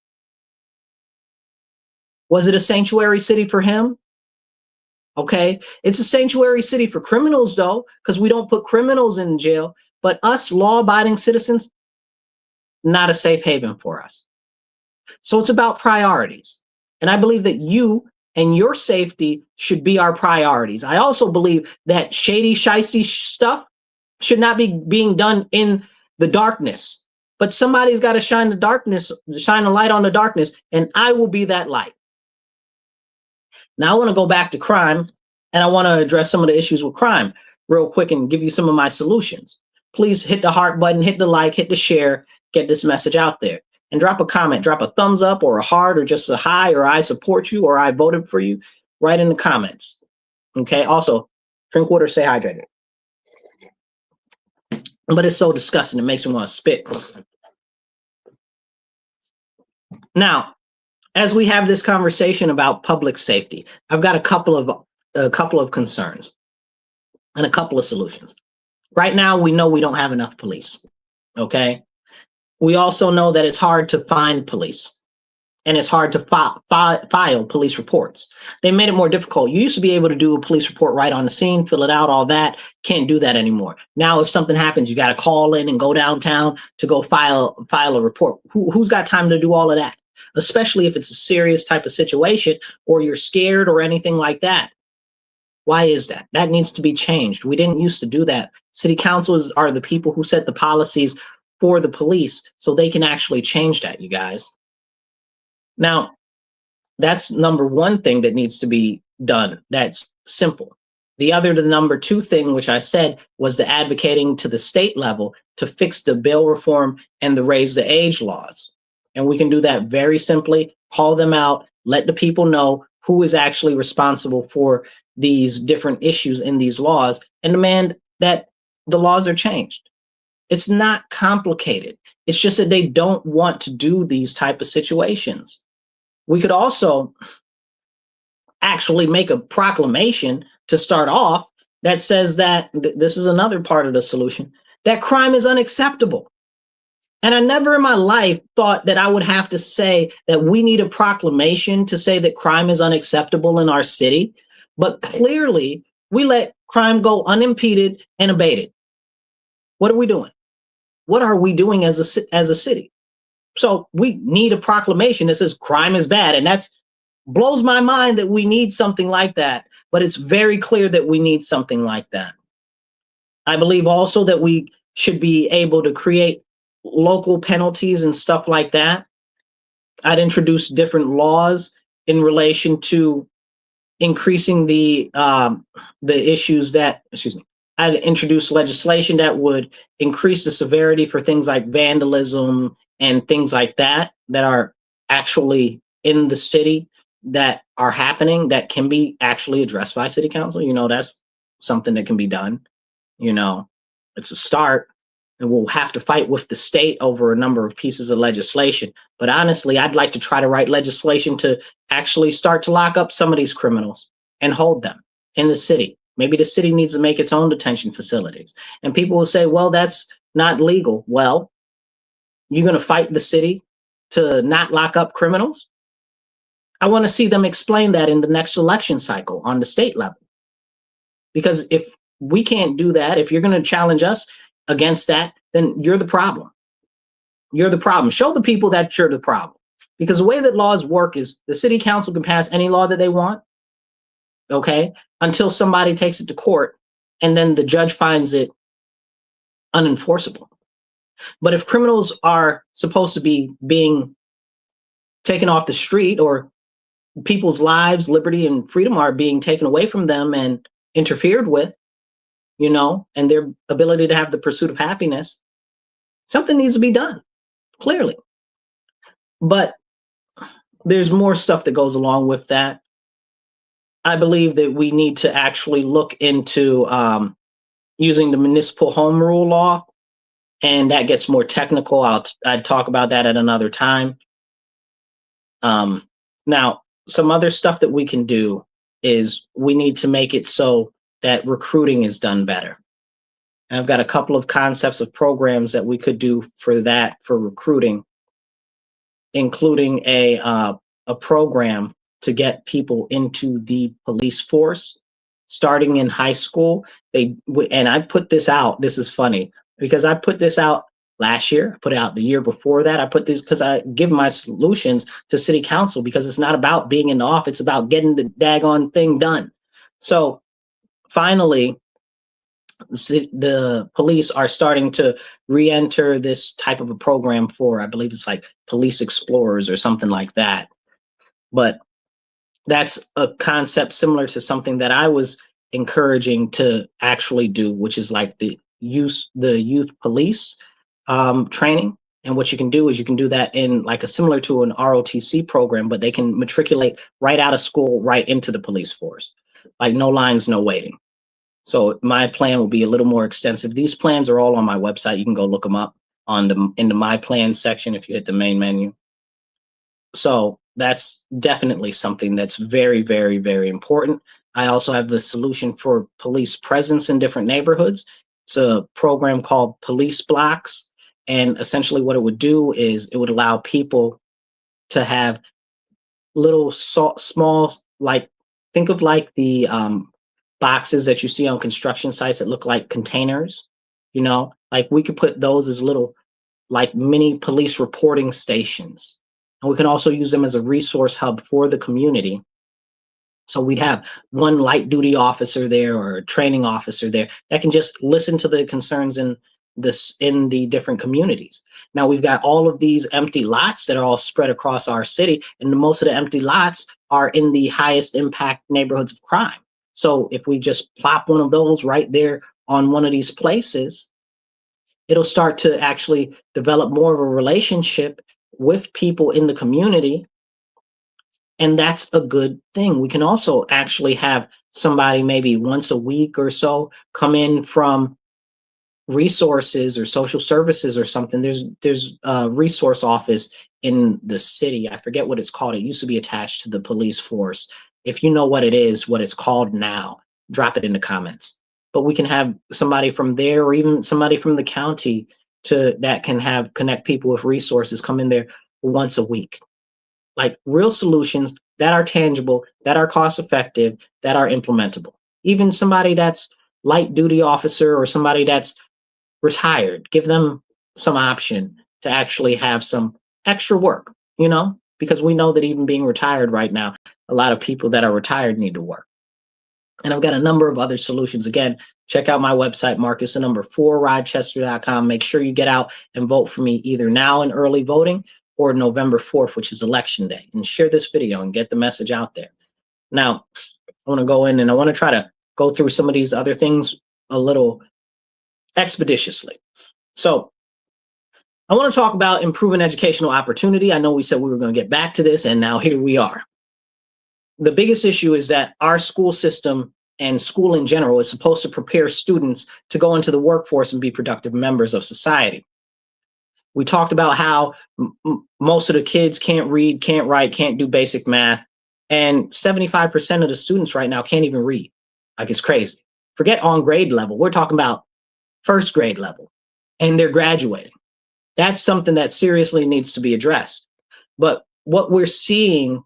Was it a sanctuary city for him? Okay. It's a sanctuary city for criminals, though, because we don't put criminals in jail. But us law abiding citizens, not a safe haven for us. So it's about priorities. And I believe that you and your safety should be our priorities. I also believe that shady, shicey stuff should not be being done in the darkness. But somebody's got to shine a light on the darkness, and I will be that light. Now I want to go back to crime, and I want to address some of the issues with crime real quick and give you some of my solutions. Please hit the heart button, hit the like, hit the share, get this message out there. And drop a comment, drop a thumbs up or a heart or just a hi, or I support you, or I voted for you, right in the comments. Okay. Also, drink water, stay hydrated. But it's so disgusting, it makes me want to spit. Now, as we have this conversation about public safety, I've got a couple of concerns and a couple of solutions. Right now, we know we don't have enough police. Okay. We also know that it's hard to find police, and it's hard to file police reports. They made it more difficult. You used to be able to do a police report right on the scene, fill it out, all that. Can't do that anymore. Now, if something happens, you got to call in and go downtown to go file a report. Who's got time to do all of that? Especially if it's a serious type of situation, or you're scared or anything like that. Why is that? That needs to be changed. We didn't used to do that. City councils are the people who set the policies for the police, so they can actually change that, you guys. Now, that's number one thing that needs to be done. That's simple. The number two thing, which I said, was the advocating to the state level to fix the bail reform and the raise the age laws. And we can do that very simply. Call them out, let the people know who is actually responsible for these different issues in these laws, and demand that the laws are changed. It's not complicated. It's just that they don't want to do these type of situations. We could also actually make a proclamation to start off that says that this is another part of the solution, that crime is unacceptable. And I never in my life thought that I would have to say that we need a proclamation to say that crime is unacceptable in our city. But clearly, we let crime go unimpeded and abated. What are we doing? What are we doing as a city? So we need a proclamation that says crime is bad. And that blows my mind that we need something like that. But it's very clear that we need something like that. I believe also that we should be able to create local penalties and stuff like that. I'd introduce different laws in relation to increasing the issues that, I'd introduce legislation that would increase the severity for things like vandalism and things like that are actually in the city, that are happening, that can be actually addressed by city council. That's something that can be done. It's a start, and we'll have to fight with the state over a number of pieces of legislation. But honestly, I'd like to try to write legislation to actually start to lock up some of these criminals and hold them in the city. Maybe the city needs to make its own detention facilities. And people will say, well, that's not legal. Well, you're going to fight the city to not lock up criminals? I want to see them explain that in the next election cycle on the state level. Because if we can't do that, if you're going to challenge us against that, then you're the problem. You're the problem. Show the people that you're the problem. Because the way that laws work is the city council can pass any law that they want, okay, until somebody takes it to court, and then the judge finds it unenforceable. But if criminals are supposed to be being taken off the street, or people's lives, liberty, and freedom are being taken away from them and interfered with, and their ability to have the pursuit of happiness, something needs to be done, clearly. But there's more stuff that goes along with that. I believe that we need to actually look into using the municipal home rule law, and that gets more technical. I'd talk about that at another time. Now, some other stuff that we can do is we need to make it so that recruiting is done better. And I've got a couple of concepts of programs that we could do for that, for recruiting, including a program to get people into the police force starting in high school. And I put this out. This is funny because I put this out last year, I put it out the year before that. I put this because I give my solutions to city council, because it's not about being in the office, it's about getting the daggone thing done. So finally, the police are starting to re-enter this type of a program for, I believe it's like police explorers or something like that. But that's a concept similar to something that I was encouraging to actually do, which is like the youth police training. And what you can do is you can do that in like a similar to an ROTC program, but they can matriculate right out of school, right into the police force. Like no lines, no waiting. So my plan will be a little more extensive. These plans are all on my website. You can go look them up in the My Plans section if you hit the main menu. So that's definitely something that's very, very, very important. I also have the solution for police presence in different neighborhoods. It's a program called Police Blocks. And essentially what it would do is it would allow people to have little small, like, think of like the boxes that you see on construction sites that look like containers, like we could put those as little like mini police reporting stations. And we can also use them as a resource hub for the community. So we'd have one light duty officer there or a training officer there that can just listen to the concerns in the different communities. Now we've got all of these empty lots that are all spread across our city, and most of the empty lots are in the highest impact neighborhoods of crime. So if we just plop one of those right there on one of these places, it'll start to actually develop more of a relationship with people in the community. And that's a good thing. We can also actually have somebody maybe once a week or so come in from resources or social services or something. There's a resource office in the city. I forget what it's called. It used to be attached to the police force. If you know what it is, what it's called now, drop it in the comments. But we can have somebody from there or even somebody from the county that can connect people with resources come in there once a week. Like real solutions that are tangible, that are cost effective, that are implementable. Even somebody that's light duty officer or somebody that's retired, give them some option to actually have some extra work, because we know that even being retired right now, a lot of people that are retired need to work. And I've got a number of other solutions. Again, check out my website, Marcus, the number 4, Rochester.com. Make sure you get out and vote for me either now in early voting or November 4th, which is election day, and share this video and get the message out there. Now, I want to go in and I want to try to go through some of these other things a little expeditiously. So I want to talk about improving educational opportunity. I know we said we were going to get back to this, and now here we are. The biggest issue is that our school system and school in general is supposed to prepare students to go into the workforce and be productive members of society. We talked about how most of the kids can't read, can't write, can't do basic math, and 75% of the students right now can't even read. Like, it's crazy. Forget on grade level. We're talking about first grade level, and they're graduating. That's something that seriously needs to be addressed. But what we're seeing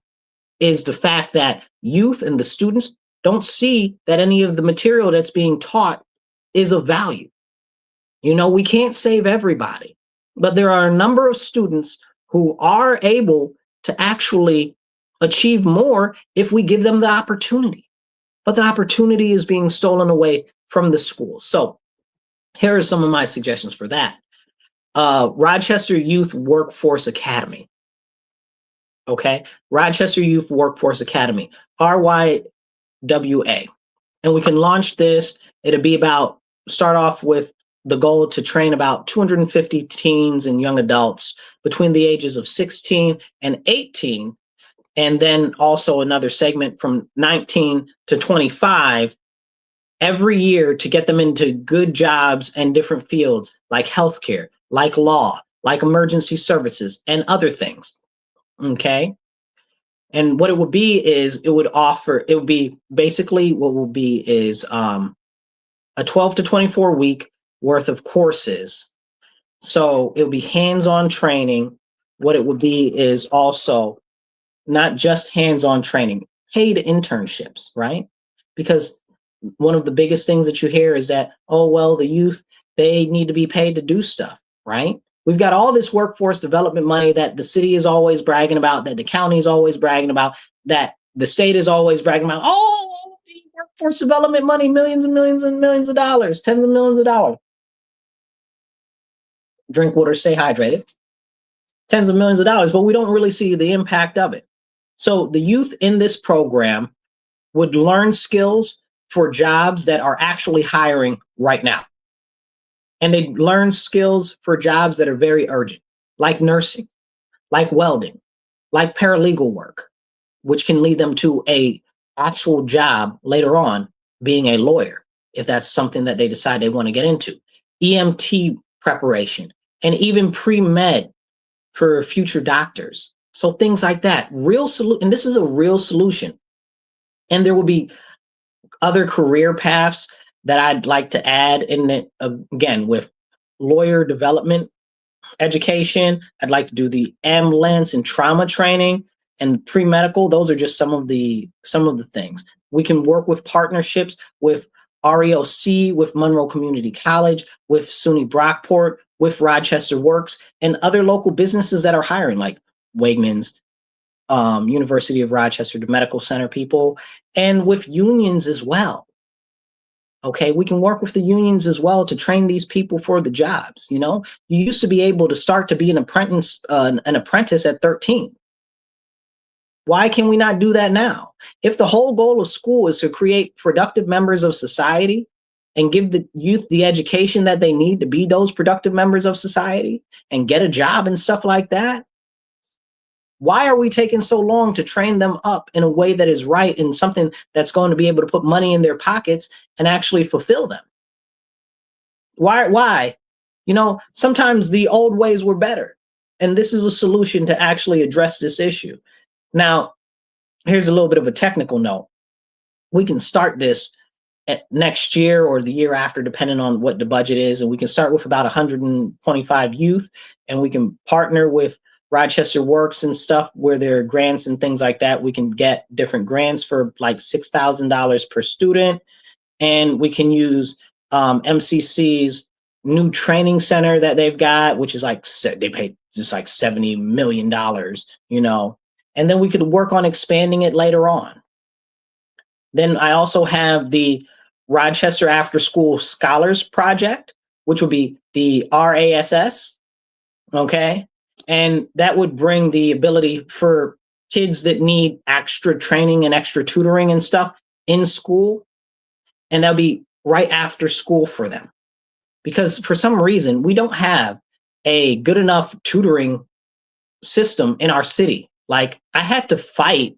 is the fact that youth and the students don't see that any of the material that's being taught is of value. We can't save everybody, but there are a number of students who are able to actually achieve more if we give them the opportunity. But the opportunity is being stolen away from the schools. So here are some of my suggestions for that. Rochester Youth Workforce Academy. Okay, Rochester Youth Workforce Academy, RYWA. And we can launch this. It'll start off with the goal to train about 250 teens and young adults between the ages of 16 and 18 And then also another segment from 19 to 25 every year to get them into good jobs and different fields like healthcare, like law, like emergency services, and other things. Okay. And what it would be is it would be basically what will be is a 12 to 24 week worth of courses. So it would be hands-on training. What it would be is also not just hands-on training, paid internships, right? Because one of the biggest things that you hear is that, oh, well, the youth, they need to be paid to do stuff, right? We've got all this workforce development money that the city is always bragging about, that the county is always bragging about, that the state is always bragging about. Oh, the workforce development money, millions and millions and millions of dollars, tens of millions of dollars. Drink water, stay hydrated. Tens of millions of dollars, but we don't really see the impact of it. So the youth in this program would learn skills for jobs that are actually hiring right now. And they learn skills for jobs that are very urgent, like nursing, like welding, like paralegal work, which can lead them to a actual job later on being a lawyer, if that's something that they decide they want to get into. EMT preparation, and even pre-med for future doctors. So things like that. And this is a real solution. And there will be other career paths that I'd like to add in it, again, with lawyer development education. I'd like to do the ambulance and trauma training and pre-medical. Those are just some of the things. We can work with partnerships with REOC, with Monroe Community College, with SUNY Brockport, with Rochester Works, and other local businesses that are hiring, like Wegmans, University of Rochester, the Medical Center people, and with unions as well. Okay, we can work with the unions as well to train these people for the jobs. You know, you used to be able to start to be an apprentice at 13. Why can we not do that now? If the whole goal of school is to create productive members of society and give the youth the education that they need to be those productive members of society and get a job and stuff like that, why are we taking so long to train them up in a way that is right and something that's going to be able to put money in their pockets and actually fulfill them? Why? You know, sometimes the old ways were better. And this is a solution to actually address this issue. Now, here's a little bit of a technical note. We can start this next year or the year after, depending on what the budget is. And we can start with about 125 youth, and we can partner with Rochester Works and stuff where there are grants and things like that. We can get different grants for like $6,000 per student. And we can use MCC's new training center that they've got, which is like, they pay just like $70 million, you know, and then we could work on expanding it later on. Then I also have the Rochester After School Scholars Project, which would be the RASS. Okay. And that would bring the ability for kids that need extra training and extra tutoring and stuff in school. And that'll be right after school for them. Because for some reason, we don't have a good enough tutoring system in our city. Like, I had to fight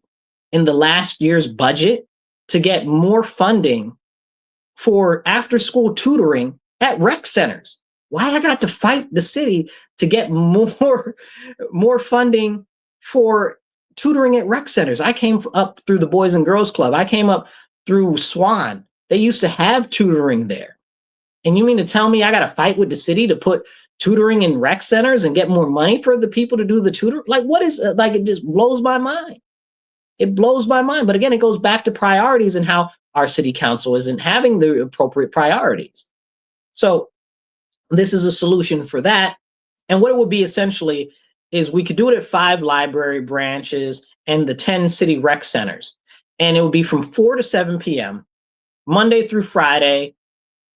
in the last year's budget to get more funding for after school tutoring at rec centers. Why I got to fight the city to get more funding for tutoring at rec centers? I came up through the Boys and Girls Club. I came up through Swan. They used to have tutoring there. And you mean to tell me I got to fight with the city to put tutoring in rec centers and get more money for the people to do the tutor? Like, what is, like, it just blows my mind. It blows my mind. But again, it goes back to priorities and how our city council isn't having the appropriate priorities. So this is a solution for that. And what it would be essentially is we could do it at 5 library branches and the 10 city rec centers. And it would be from 4 to 7 p.m., Monday through Friday.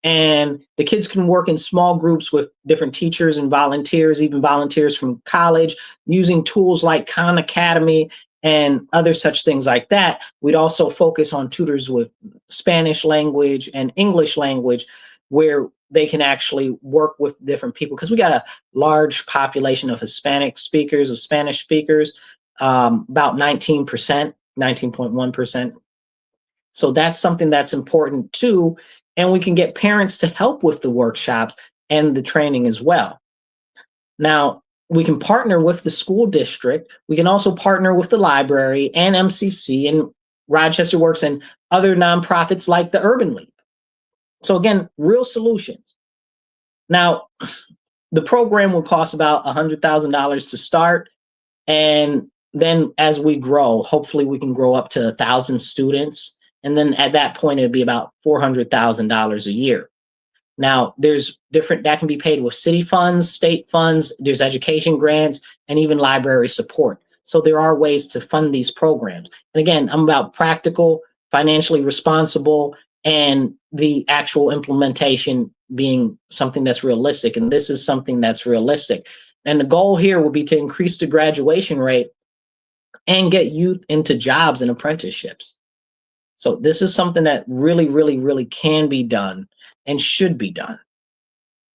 And the kids can work in small groups with different teachers and volunteers, even volunteers from college, using tools like Khan Academy and other such things like that. We'd also focus on tutors with Spanish language and English language, where they can actually work with different people, because we got a large population of Hispanic speakers, of Spanish speakers. about 19%, 19.1%. So that's something that's important too. And we can get parents to help with the workshops and the training as well. Now, we can partner with the school district. We can also partner with the library and MCC and Rochester Works and other nonprofits like the Urban League. So again, real solutions. Now, the program will cost about $100,000 to start. And then as we grow, hopefully we can grow up to 1,000 students. And then at that point, it'd be about $400,000 a year. Now, there's different that can be paid with city funds, state funds, there's education grants, and even library support. So there are ways to fund these programs. And again, I'm about practical, financially responsible, and the actual implementation being something that's realistic. And this is something that's realistic. And the goal here will be to increase the graduation rate and get youth into jobs and apprenticeships. So this is something that really, really, really can be done and should be done.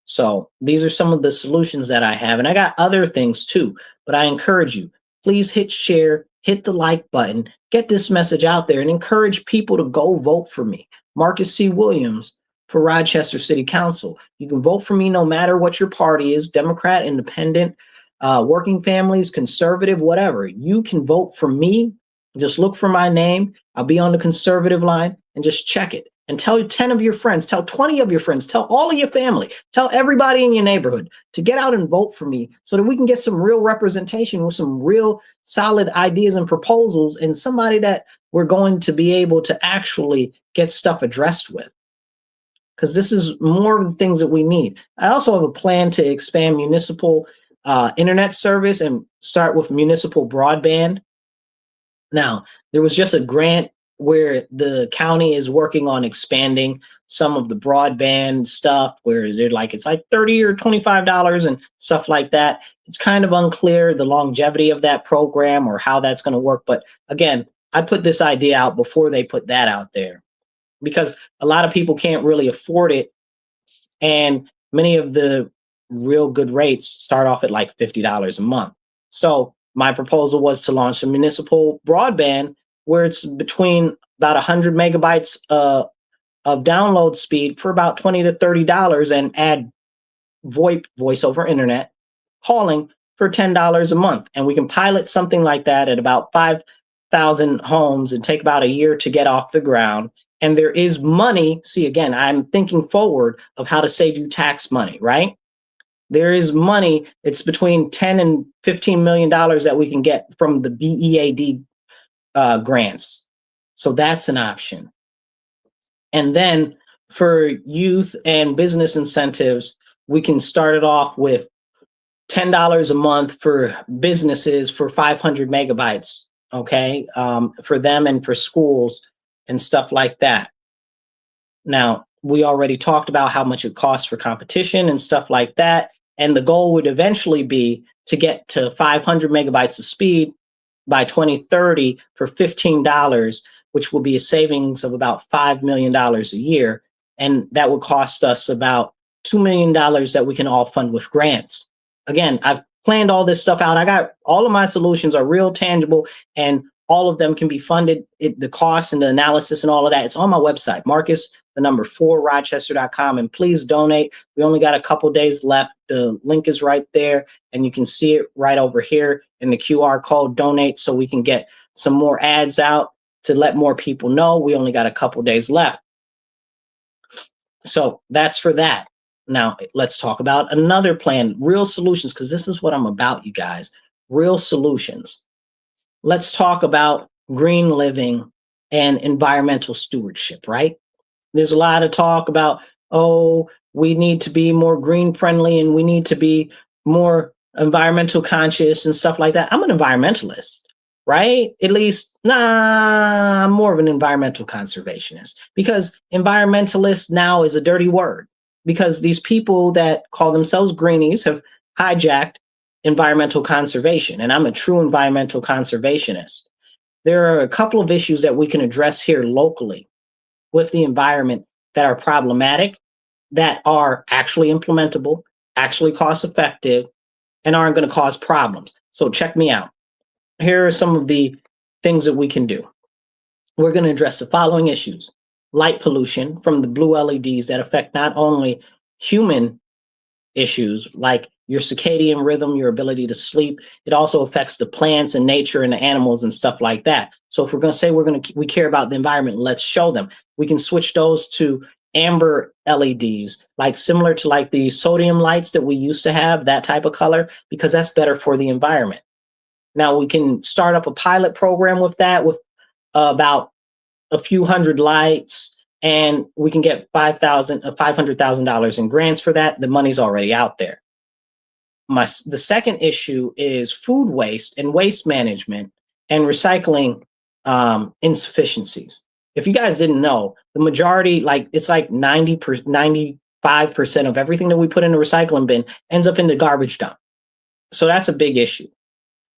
So these are some of the solutions that I have. And I got other things too, but I encourage you, please hit share, hit the like button, get this message out there and encourage people to go vote for me. Marcus C. Williams for Rochester City Council. You can vote for me no matter what your party is, Democrat, Independent, working families, conservative, whatever. You can vote for me. Just look for my name. I'll be on the conservative line and just check it. And tell 10 of your friends, tell 20 of your friends, tell all of your family, tell everybody in your neighborhood to get out and vote for me so that we can get some real representation with some real solid ideas and proposals and somebody that we're going to be able to actually get stuff addressed with. Because this is more of the things that we need. I also have a plan to expand municipal internet service and start with municipal broadband. Now, there was just a grant where the county is working on expanding some of the broadband stuff where they're like, it's like $30 or $25 and stuff like that. It's kind of unclear the longevity of that program or how that's going to work. But again, I put this idea out before they put that out there because a lot of people can't really afford it. And many of the real good rates start off at like $50 a month. So my proposal was to launch a municipal broadband where it's between about 100 megabytes of download speed for about $20 to $30 and add VoIP, voice over internet, calling for $10 a month. And we can pilot something like that at about 5,000 homes and take about a year to get off the ground. And there is money. See, again, I'm thinking forward of how to save you tax money, right? There is money. It's between 10 and $15 million that we can get from the BEAD grants. So that's an option. And then for youth and business incentives, we can start it off with $10 a month for businesses for 500 megabytes, okay, for them and for schools and stuff like that. Now, we already talked about how much it costs for competition and stuff like that. And the goal would eventually be to get to 500 megabytes of speed by 2030 for $15, which will be a savings of about $5 million a year. And that would cost us about $2 million that we can all fund with grants. Again, I've planned all this stuff out. I got all of my solutions are real tangible and all of them can be funded. The costs and the analysis and all of that, it's on my website, Marcus4Rochester.com. And please donate. We only got a couple days left. The link is right there and you can see it right over here in the QR code, donate, so we can get some more ads out to let more people know. We only got a couple days left. So that's for that. Now let's talk about another plan, real solutions, because this is what I'm about, you guys, real solutions. Let's talk about green living and environmental stewardship, right? There's a lot of talk about, oh, we need to be more green friendly and we need to be more environmental conscious and stuff like that. I'm an environmentalist, right? At least, I'm more of an environmental conservationist because environmentalist now is a dirty word because these people that call themselves greenies have hijacked environmental conservation, and I'm a true environmental conservationist. There are a couple of issues that we can address here locally with the environment that are problematic, that are actually implementable, actually cost effective, and aren't going to cause problems. So check me out. here are some of the things that we can do. We're going to address the following issues: light pollution from the blue LEDs that affect not only human issues like your circadian rhythm, your ability to sleep. It also affects the plants and nature and the animals and stuff like that. So if we're going to say we care about the environment, let's show them. We can switch those to amber LEDs, like similar to like the sodium lights that we used to have, that type of color, because that's better for the environment. Now we can start up a pilot program with that, with about a few hundred lights, and we can get $500,000 in grants for that. The money's already out there. The second issue is food waste and waste management and recycling insufficiencies. If you guys didn't know, the majority, like it's like 95% of everything that we put in the recycling bin ends up in the garbage dump. So that's a big issue.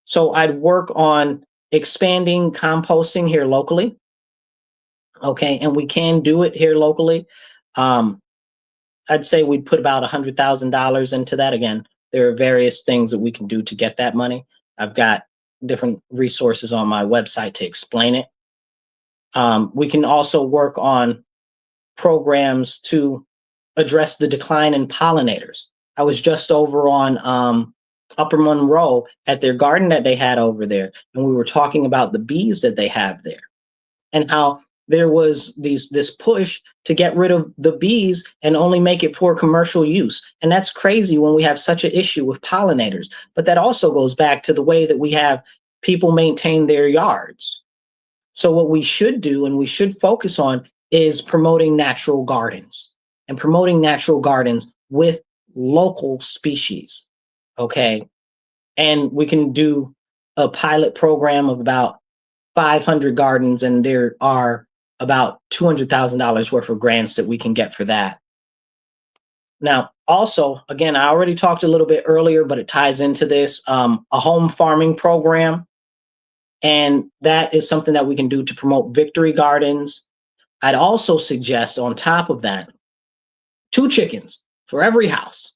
So I'd work on expanding composting here locally. Okay, and we can do it here locally. I'd say we'd put about $100,000 into that. Again, there are various things that we can do to get that money. I've got different resources on my website to explain it. We can also work on programs to address the decline in pollinators. I was just over on Upper Monroe at their garden that they had over there, and we were talking about the bees that they have there and how there was this push to get rid of the bees and only make it for commercial use. And that's crazy when we have such an issue with pollinators. But that also goes back to the way that we have people maintain their yards. So what we should do and we should focus on is promoting natural gardens and promoting natural gardens with local species. Okay. And we can do a pilot program of about 500 gardens, and there are about $200,000 worth of grants that we can get for that. Now, also, again, I already talked a little bit earlier, but it ties into this, a home farming program. And that is something that we can do to promote victory gardens. I'd also suggest on top of that, 2 chickens for every house,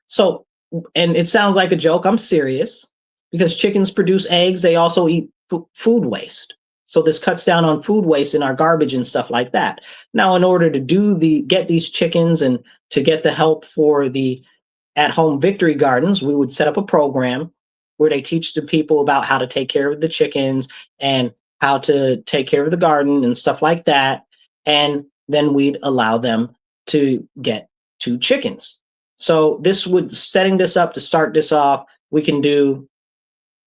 so, and it sounds like a joke. I'm serious, because chickens produce eggs. They also eat food waste. So this cuts down on food waste in our garbage and stuff like that. Now, in order to get these chickens and to get the help for the at-home victory gardens, we would set up a program where they teach the people about how to take care of the chickens and how to take care of the garden and stuff like that. And then we'd allow them to get 2 chickens. So setting this up to start this off, we can do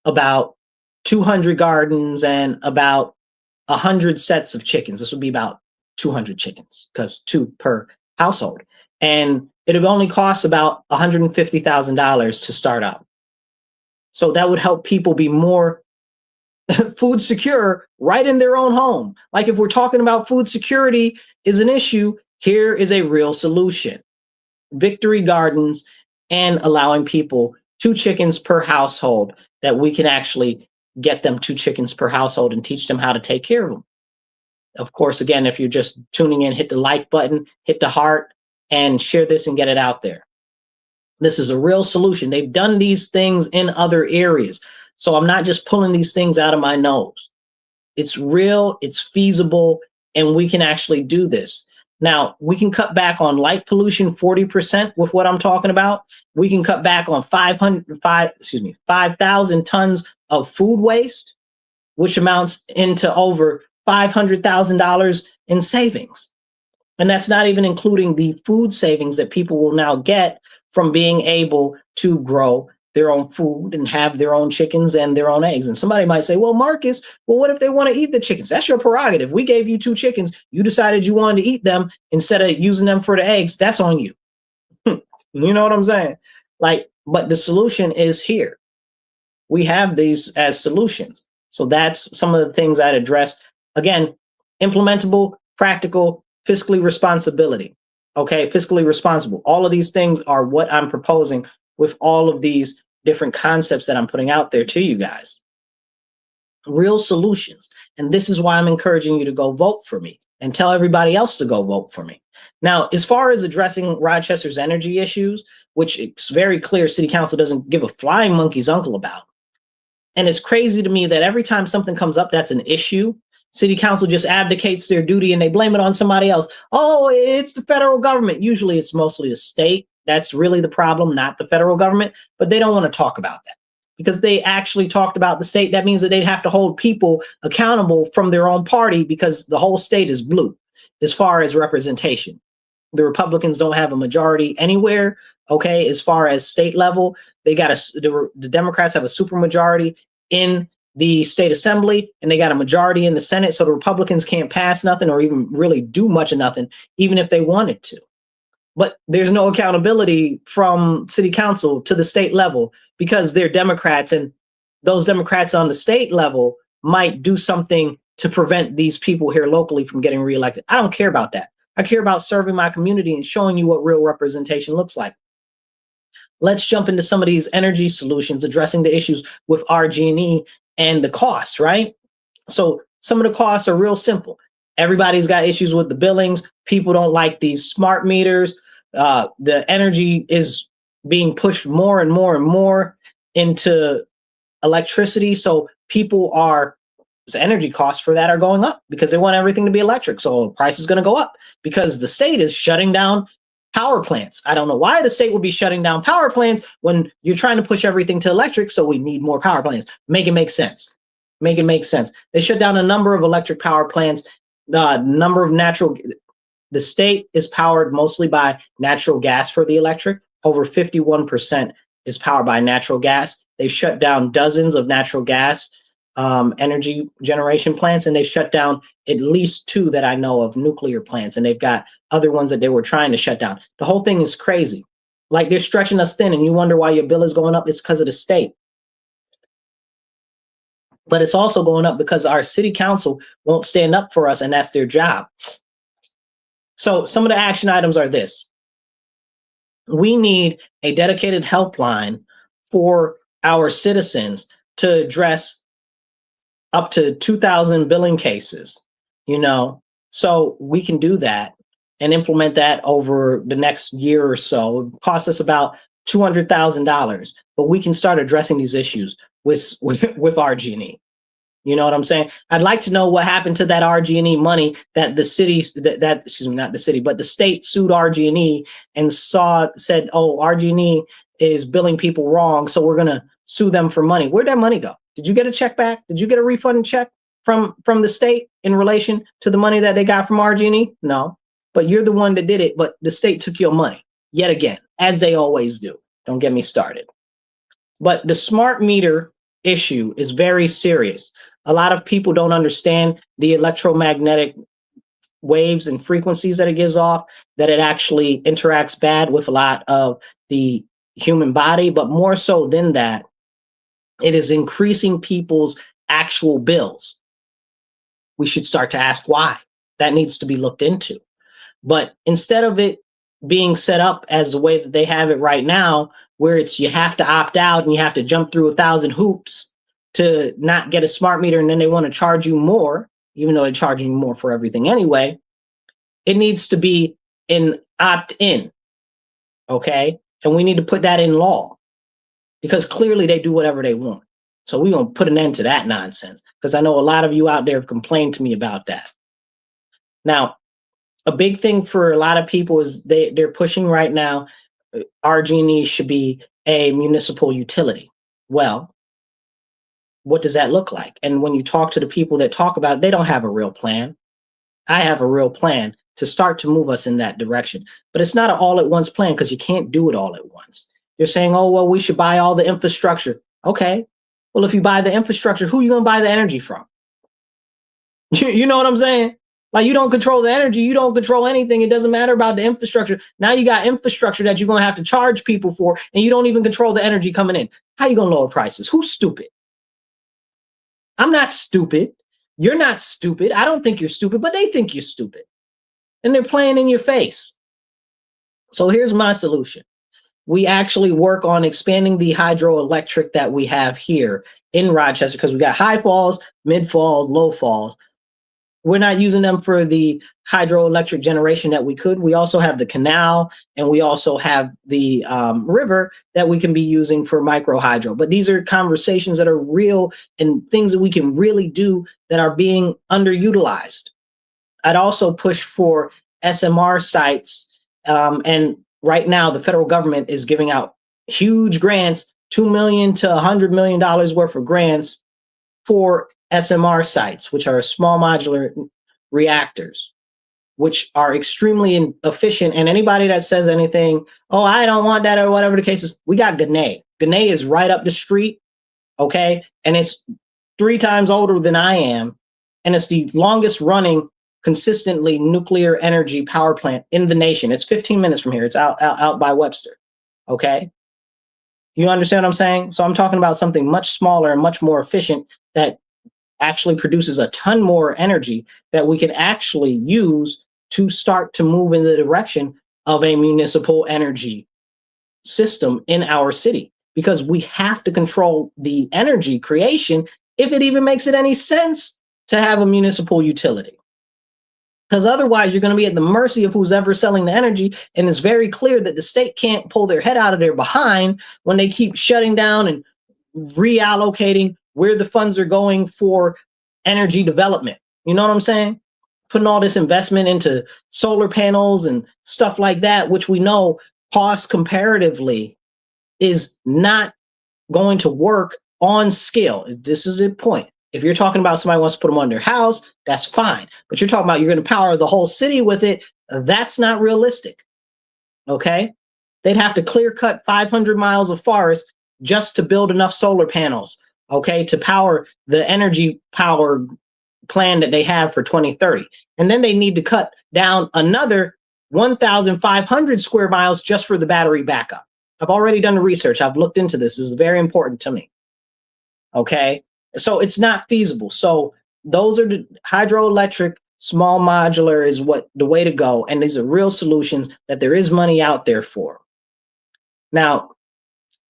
about 200 gardens and about 100 sets of chickens. This would be about 200 chickens, because 2 per household. And it would only cost about $150,000 to start up. So that would help people be more food secure right in their own home. Like if we're talking about food security is an issue, here is a real solution. Victory gardens and allowing people 2 chickens per household, that we can actually get them 2 chickens per household and teach them how to take care of them. Of course, again, if you're just tuning in, hit the like button, hit the heart, and share this and get it out there. This is a real solution. They've done these things in other areas. So I'm not just pulling these things out of my nose. It's real, it's feasible, and we can actually do this. Now, we can cut back on light pollution 40% with what I'm talking about. We can cut back on 5,000 tons of food waste, which amounts into over $500,000 in savings. And that's not even including the food savings that people will now get from being able to grow their own food and have their own chickens and their own eggs. And somebody might say, well, Marcus, what if they want to eat the chickens? That's your prerogative. We gave you 2 chickens. You decided you wanted to eat them instead of using them for the eggs. That's on you. You know what I'm saying? But the solution is here. We have these as solutions. So that's some of the things I'd address. Again, implementable, practical, fiscally responsibility. Okay, fiscally responsible. All of these things are what I'm proposing with all of these different concepts that I'm putting out there to you guys. Real solutions. And this is why I'm encouraging you to go vote for me and tell everybody else to go vote for me. Now, as far as addressing Rochester's energy issues, which it's very clear City Council doesn't give a flying monkey's uncle about, And it's crazy to me that every time something comes up that's an issue, city council just abdicates their duty and they blame it on somebody else. Oh, it's the federal government. Usually it's mostly the state. That's really the problem, not the federal government. But they don't want to talk about that because they actually talked about the state. That means that they'd have to hold people accountable from their own party because the whole state is blue as far as representation. The Republicans don't have a majority anywhere. Okay, as far as state level, they got the Democrats have a supermajority in the state assembly, and they got a majority in the Senate. So the Republicans can't pass nothing or even really do much of nothing, even if they wanted to. But there's no accountability from city council to the state level because they're Democrats, and those Democrats on the state level might do something to prevent these people here locally from getting reelected. I don't care about that. I care about serving my community and showing you what real representation looks like. Let's jump into some of these energy solutions addressing the issues with RG&E and the costs, right? So some of the costs are real simple. Everybody's got issues with the billings. People don't like these smart meters. The energy is being pushed more and more and more into electricity. So energy costs for that are going up because they want everything to be electric. So the price is going to go up because the state is shutting down power plants. I don't know why the state would be shutting down power plants when you're trying to push everything to electric. So we need more power plants. Make it make sense. Make it make sense. They shut down a number of electric power plants, the state is powered mostly by natural gas for the electric. Over 51% is powered by natural gas. They've shut down dozens of natural gas energy generation plants, and they've shut down at least 2 that I know of nuclear plants, and they've got other ones that they were trying to shut down. The whole thing is crazy. Like they're stretching us thin, and you wonder why your bill is going up. It's because of the state. But it's also going up because our city council won't stand up for us, and that's their job. So some of the action items are this. We need a dedicated helpline for our citizens to address up to 2,000 billing cases, so we can do that and implement that over the next year or so. It costs us about $200,000, but we can start addressing these issues with RG&E. You know what I'm saying? I'd like to know what happened to that RG&E money that the city, not the city, but the state sued RG&E and said, oh, RG&E is billing people wrong, so we're going to sue them for money. Where'd that money go? Did you get a check back? Did you get a refund check from the state in relation to the money that they got from RG&E? No, but you're the one that did it, but the state took your money yet again, as they always do. Don't get me started. But the smart meter issue is very serious. A lot of people don't understand the electromagnetic waves and frequencies that it gives off, that it actually interacts bad with a lot of the human body, but more so than that, it is increasing people's actual bills. We should start to ask why. That needs to be looked into. But instead of it being set up as the way that they have it right now, where it's you have to opt out and you have to jump through 1,000 hoops to not get a smart meter, and then they want to charge you more, even though they're charging you more for everything anyway, it needs to be an opt-in, okay? And we need to put that in law because clearly they do whatever they want. So we're going to put an end to that nonsense because I know a lot of you out there have complained to me about that. Now, a big thing for a lot of people is they're pushing right now, RG&E should be a municipal utility. Well, what does that look like? And when you talk to the people that talk about it, they don't have a real plan. I have a real plan to start to move us in that direction. But it's not an all-at-once plan because you can't do it all at once. You're saying, oh, well, we should buy all the infrastructure. Okay. Well, if you buy the infrastructure, who are you going to buy the energy from? You know what I'm saying? Like, you don't control the energy. You don't control anything. It doesn't matter about the infrastructure. Now you got infrastructure that you're going to have to charge people for, and you don't even control the energy coming in. How are you going to lower prices? Who's stupid? I'm not stupid. You're not stupid. I don't think you're stupid, but they think you're stupid. And they're playing in your face. So here's my solution. We actually work on expanding the hydroelectric that we have here in Rochester because we got high falls, mid falls, low falls. We're not using them for the hydroelectric generation that we could. We also have the canal, and we also have the river that we can be using for micro hydro. But these are conversations that are real and things that we can really do that are being underutilized. I'd also push for SMR sites. And right now, the federal government is giving out huge grants, $2 million to $100 million worth of grants for SMR sites, which are small modular reactors, which are extremely efficient. And anybody that says anything, oh, I don't want that, or whatever the case is, we got Gannett. Gannett is right up the street, okay? And it's 3 times older than I am. And it's the longest running consistently nuclear energy power plant in the nation. It's 15 minutes from here. It's out by Webster, okay? You understand what I'm saying? So I'm talking about something much smaller and much more efficient that actually produces a ton more energy that we can actually use to start to move in the direction of a municipal energy system in our city, because we have to control the energy creation if it even makes it any sense to have a municipal utility. Because otherwise, you're going to be at the mercy of who's ever selling the energy. And it's very clear that the state can't pull their head out of their behind when they keep shutting down and reallocating where the funds are going for energy development. You know what I'm saying? Putting all this investment into solar panels and stuff like that, which we know cost comparatively is not going to work on scale. This is the point. If you're talking about somebody wants to put them on their house, that's fine. But you're talking about you're going to power the whole city with it. That's not realistic. Okay? They'd have to clear cut 500 miles of forest just to build enough solar panels, okay, to power the energy power plan that they have for 2030. And then they need to cut down another 1,500 square miles just for the battery backup. I've already done the research. I've looked into this. This is very important to me. Okay? So it's not feasible. So those are the hydroelectric, small modular is what the way to go. And these are real solutions that there is money out there for. Now,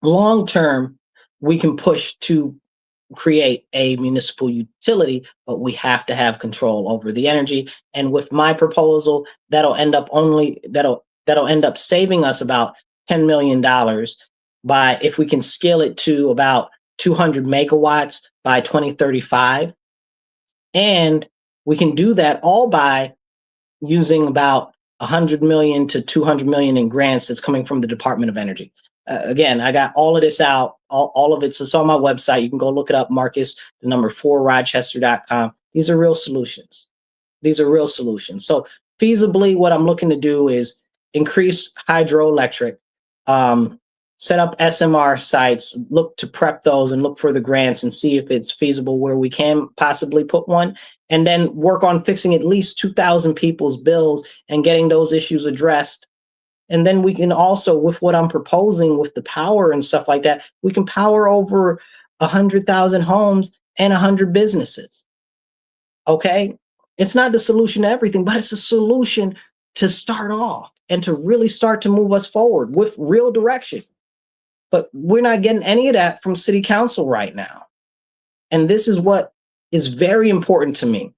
long term, we can push to create a municipal utility, but we have to have control over the energy. And with my proposal, that'll end up saving us about $10 million by, if we can scale it to about 200 megawatts by 2035. And we can do that all by using about 100 million to 200 million in grants that's coming from the Department of Energy. Again, I got all of this out, all of it's on my website. You can go look it up, Marcus, the number 4 Rochester.com. These are real solutions. These are real solutions. So feasibly, what I'm looking to do is increase hydroelectric, set up SMR sites, look to prep those and look for the grants and see if it's feasible where we can possibly put one, and then work on fixing at least 2,000 people's bills and getting those issues addressed. And then we can also, with what I'm proposing with the power and stuff like that, we can power over 100,000 homes and 100 businesses. Okay? It's not the solution to everything, but it's a solution to start off and to really start to move us forward with real direction. But we're not getting any of that from city council right now. And this is what is very important to me.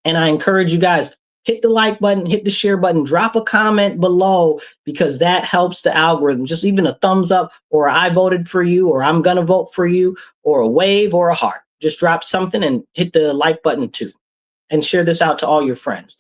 And I encourage you guys, hit the like button, hit the share button, drop a comment below, because that helps the algorithm. Just even a thumbs up, or I voted for you, or I'm going to vote for you, or a wave or a heart. Just drop something and hit the like button too. And share this out to all your friends.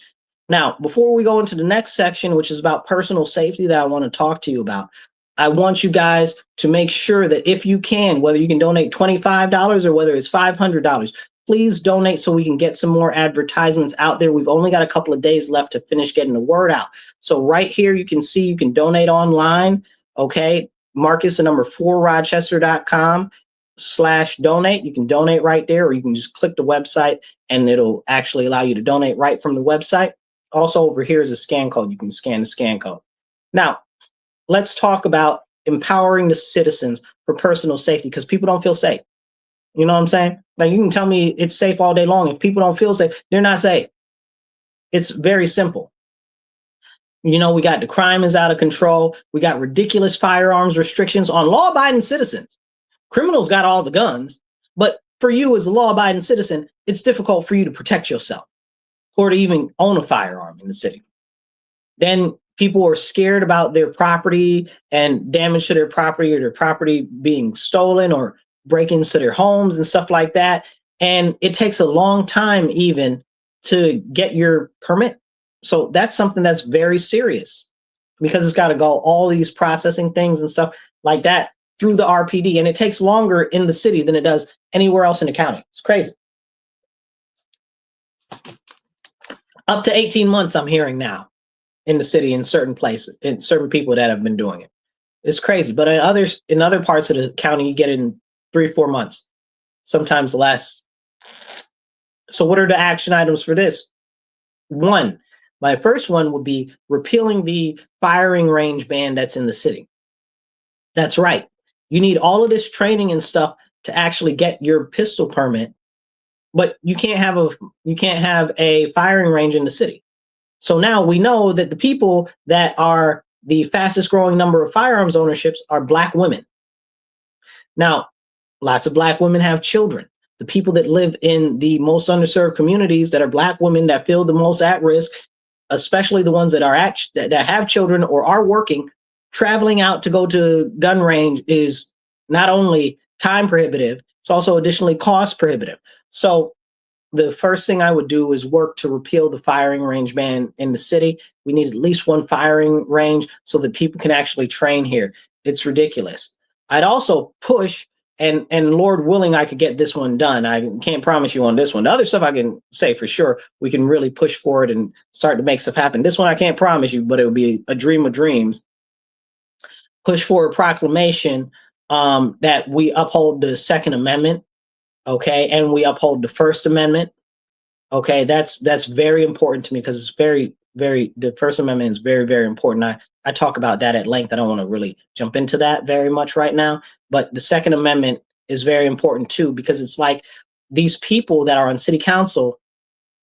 Now, before we go into the next section, which is about personal safety that I want to talk to you about, I want you guys to make sure that if you can, whether you can donate $25 or whether it's $500, please donate so we can get some more advertisements out there. We've only got a couple of days left to finish getting the word out. So right here, you can see you can donate online. Okay. Marcus, the number 4 Rochester.com/donate. You can donate right there, or you can just click the website and it'll actually allow you to donate right from the website. Also over here is a scan code. You can scan the scan code. Now, let's talk about empowering the citizens for personal safety, because people don't feel safe. You know what I'm saying? Like, you can tell me it's safe all day long. If people don't feel safe, they're not safe. It's very simple. You know, we got the crime is out of control. We got ridiculous firearms restrictions on law-abiding citizens. Criminals got all the guns, but for you as a law-abiding citizen, it's difficult for you to protect yourself. or to even own a firearm in the city. Then people are scared about their property and damage to their property, or their property being stolen or break-ins to their homes and stuff like that. And it takes a long time even to get your permit. So that's something that's very serious, because it's got to go all these processing things and stuff like that through the RPD. And it takes longer in the city than it does anywhere else in the county. It's crazy. Up to 18 months, I'm hearing now, in the city, in certain places, in certain people that have been doing it. It's crazy. But in other parts of the county, you get it in 3-4 months, sometimes less. So what are the action items for this? One, my first one would be repealing the firing range ban that's in the city. That's right. You need all of this training and stuff to actually get your pistol permit, but you can't have a firing range in the city. So now we know that the people that are the fastest growing number of firearms ownerships are Black women. Now, lots of Black women have children. The people that live in the most underserved communities that are Black women that feel the most at risk, especially the ones that have children or are working, traveling out to go to gun range is not only time prohibitive, it's also additionally cost prohibitive. So the first thing I would do is work to repeal the firing range ban in the city. We need at least one firing range so that people can actually train here. It's ridiculous. I'd also push, and Lord willing, I could get this one done. I can't promise you on this one. The other stuff I can say for sure, we can really push for it and start to make stuff happen. This one I can't promise you, but it would be a dream of dreams. Push for a proclamation that we uphold the Second Amendment, okay, and we uphold the First Amendment. Okay, that's very important to me, because it's the First Amendment is very, very important. I talk about that at length. I don't want to really jump into that very much right now, but the Second Amendment is very important too, because it's like these people that are on city council,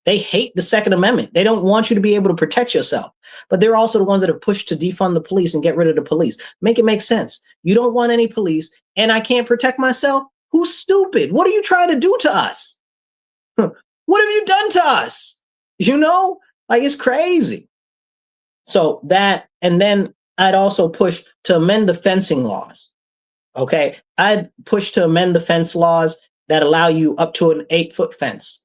they hate the Second Amendment. They don't want you to be able to protect yourself, but they're also the ones that have pushed to defund the police and get rid of the police. Make it make sense. You don't want any police, and I can't protect myself? Who's stupid? What are you trying to do to us? What have you done to us? Like, it's crazy. So that, and then I'd also push to amend the fencing laws. Okay. I'd push to amend the fence laws that allow you up to an 8-foot fence.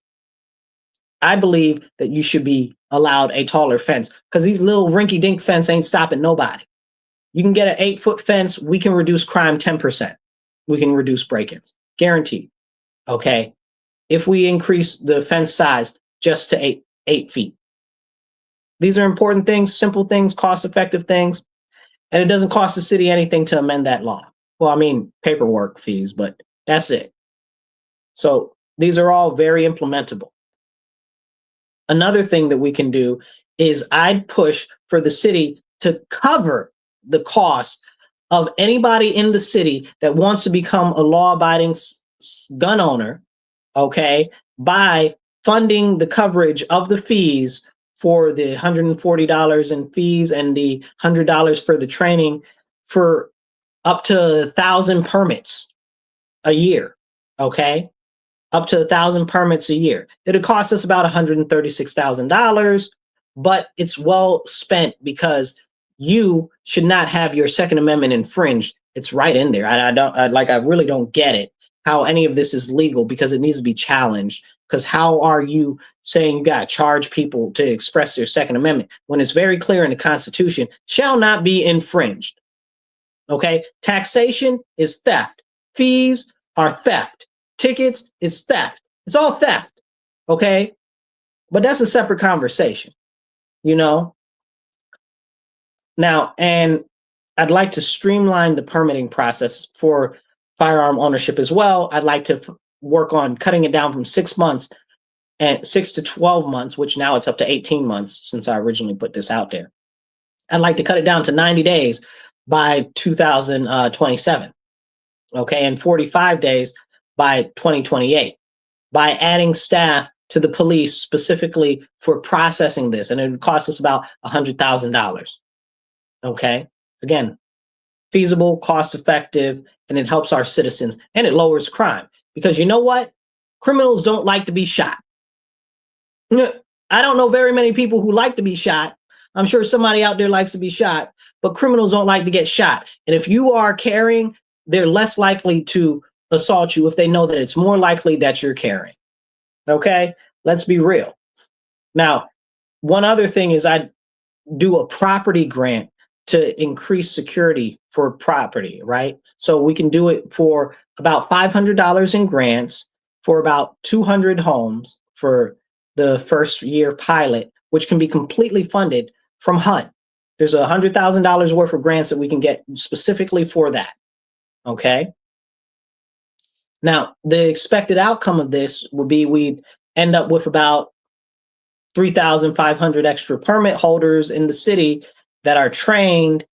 I believe that you should be allowed a taller fence, because these little rinky dink fence ain't stopping nobody. You can get an 8-foot fence. We can reduce crime 10%. We can reduce break-ins, guaranteed. Okay. If we increase the fence size just to 8 feet. These are important things, simple things, cost-effective things, and it doesn't cost the city anything to amend that law. Well, I mean, paperwork fees, but that's it. So these are all very implementable. Another thing that we can do is I'd push for the city to cover the cost of anybody in the city that wants to become a law-abiding gun owner, okay, by funding the coverage of the fees for the $140 in fees and the $100 for the training for up to 1,000 permits a year, okay? Up to 1,000 permits a year. It'll cost us about $136,000, but it's well spent, because you should not have your Second Amendment infringed. It's right in there. I really don't get it, how any of this is legal, because it needs to be challenged. Because how are you saying you got to charge people to express their Second Amendment when it's very clear in the Constitution, shall not be infringed? Okay, taxation is theft. Fees are theft. Tickets is theft. It's all theft. Okay, but that's a separate conversation, Now, and I'd like to streamline the permitting process for firearm ownership as well. I'd like to work on cutting it down from 6 months and 6 to 12 months, which now it's up to 18 months since I originally put this out there. I'd like to cut it down to 90 days by 2027. Okay, and 45 days by 2028, by adding staff to the police specifically for processing this. And it would cost us about $100,000. Okay, again, feasible, cost effective, and it helps our citizens, and it lowers crime, because you know what? Criminals don't like to be shot. I don't know very many people who like to be shot. I'm sure somebody out there likes to be shot, but criminals don't like to get shot. And if you are carrying, they're less likely to assault you if they know that it's more likely that you're carrying. Okay? Let's be real. Now, one other thing is I do a property grant to increase security for property, right? So we can do it for about $500 in grants for about 200 homes for the first year pilot, which can be completely funded from HUD. There's $100,000 worth of grants that we can get specifically for that. Okay. Now, the expected outcome of this would be we'd end up with about 3,500 extra permit holders in the city that are trained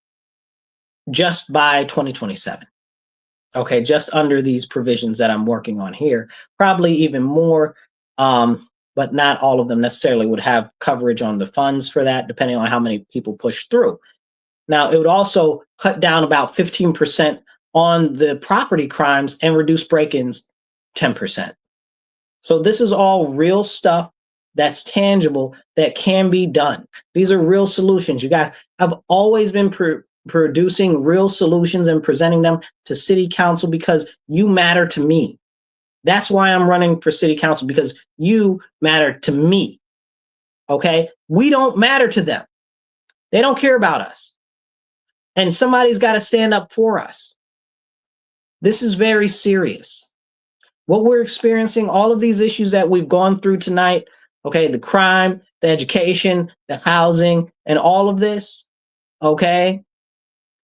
just by 2027. Okay, just under these provisions that I'm working on here, probably even more, but not all of them necessarily would have coverage on the funds for that, depending on how many people push through. Now, it would also cut down about 15% on the property crimes and reduce break-ins 10%. So this is all real stuff that's tangible that can be done. These are real solutions. You guys, I've always been producing real solutions and presenting them to city council because you matter to me. That's why I'm running for city council, because you matter to me. Okay? We don't matter to them. They don't care about us. And somebody's got to stand up for us. This is very serious. What we're experiencing, all of these issues that we've gone through tonight, okay, the crime, the education, the housing, and all of this, okay,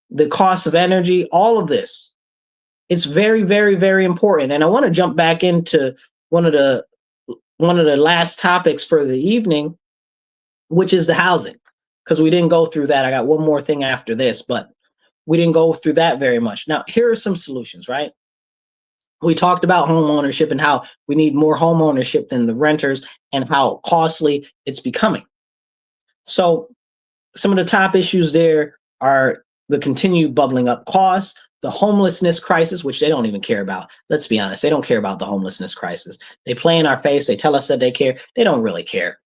the cost of energy, all of this, it's very, very, very important. And I want to jump back into one of the last topics for the evening, which is the housing, because we didn't go through that. I got one more thing after this, but we didn't go through that very much. Now, here are some solutions, right? We talked about home ownership and how we need more home ownership than the renters and how costly it's becoming. So some of the top issues there are the continued bubbling up costs, the homelessness crisis, which they don't even care about. Let's be honest. They don't care about the homelessness crisis. They play in our face. They tell us that they care. They don't really care.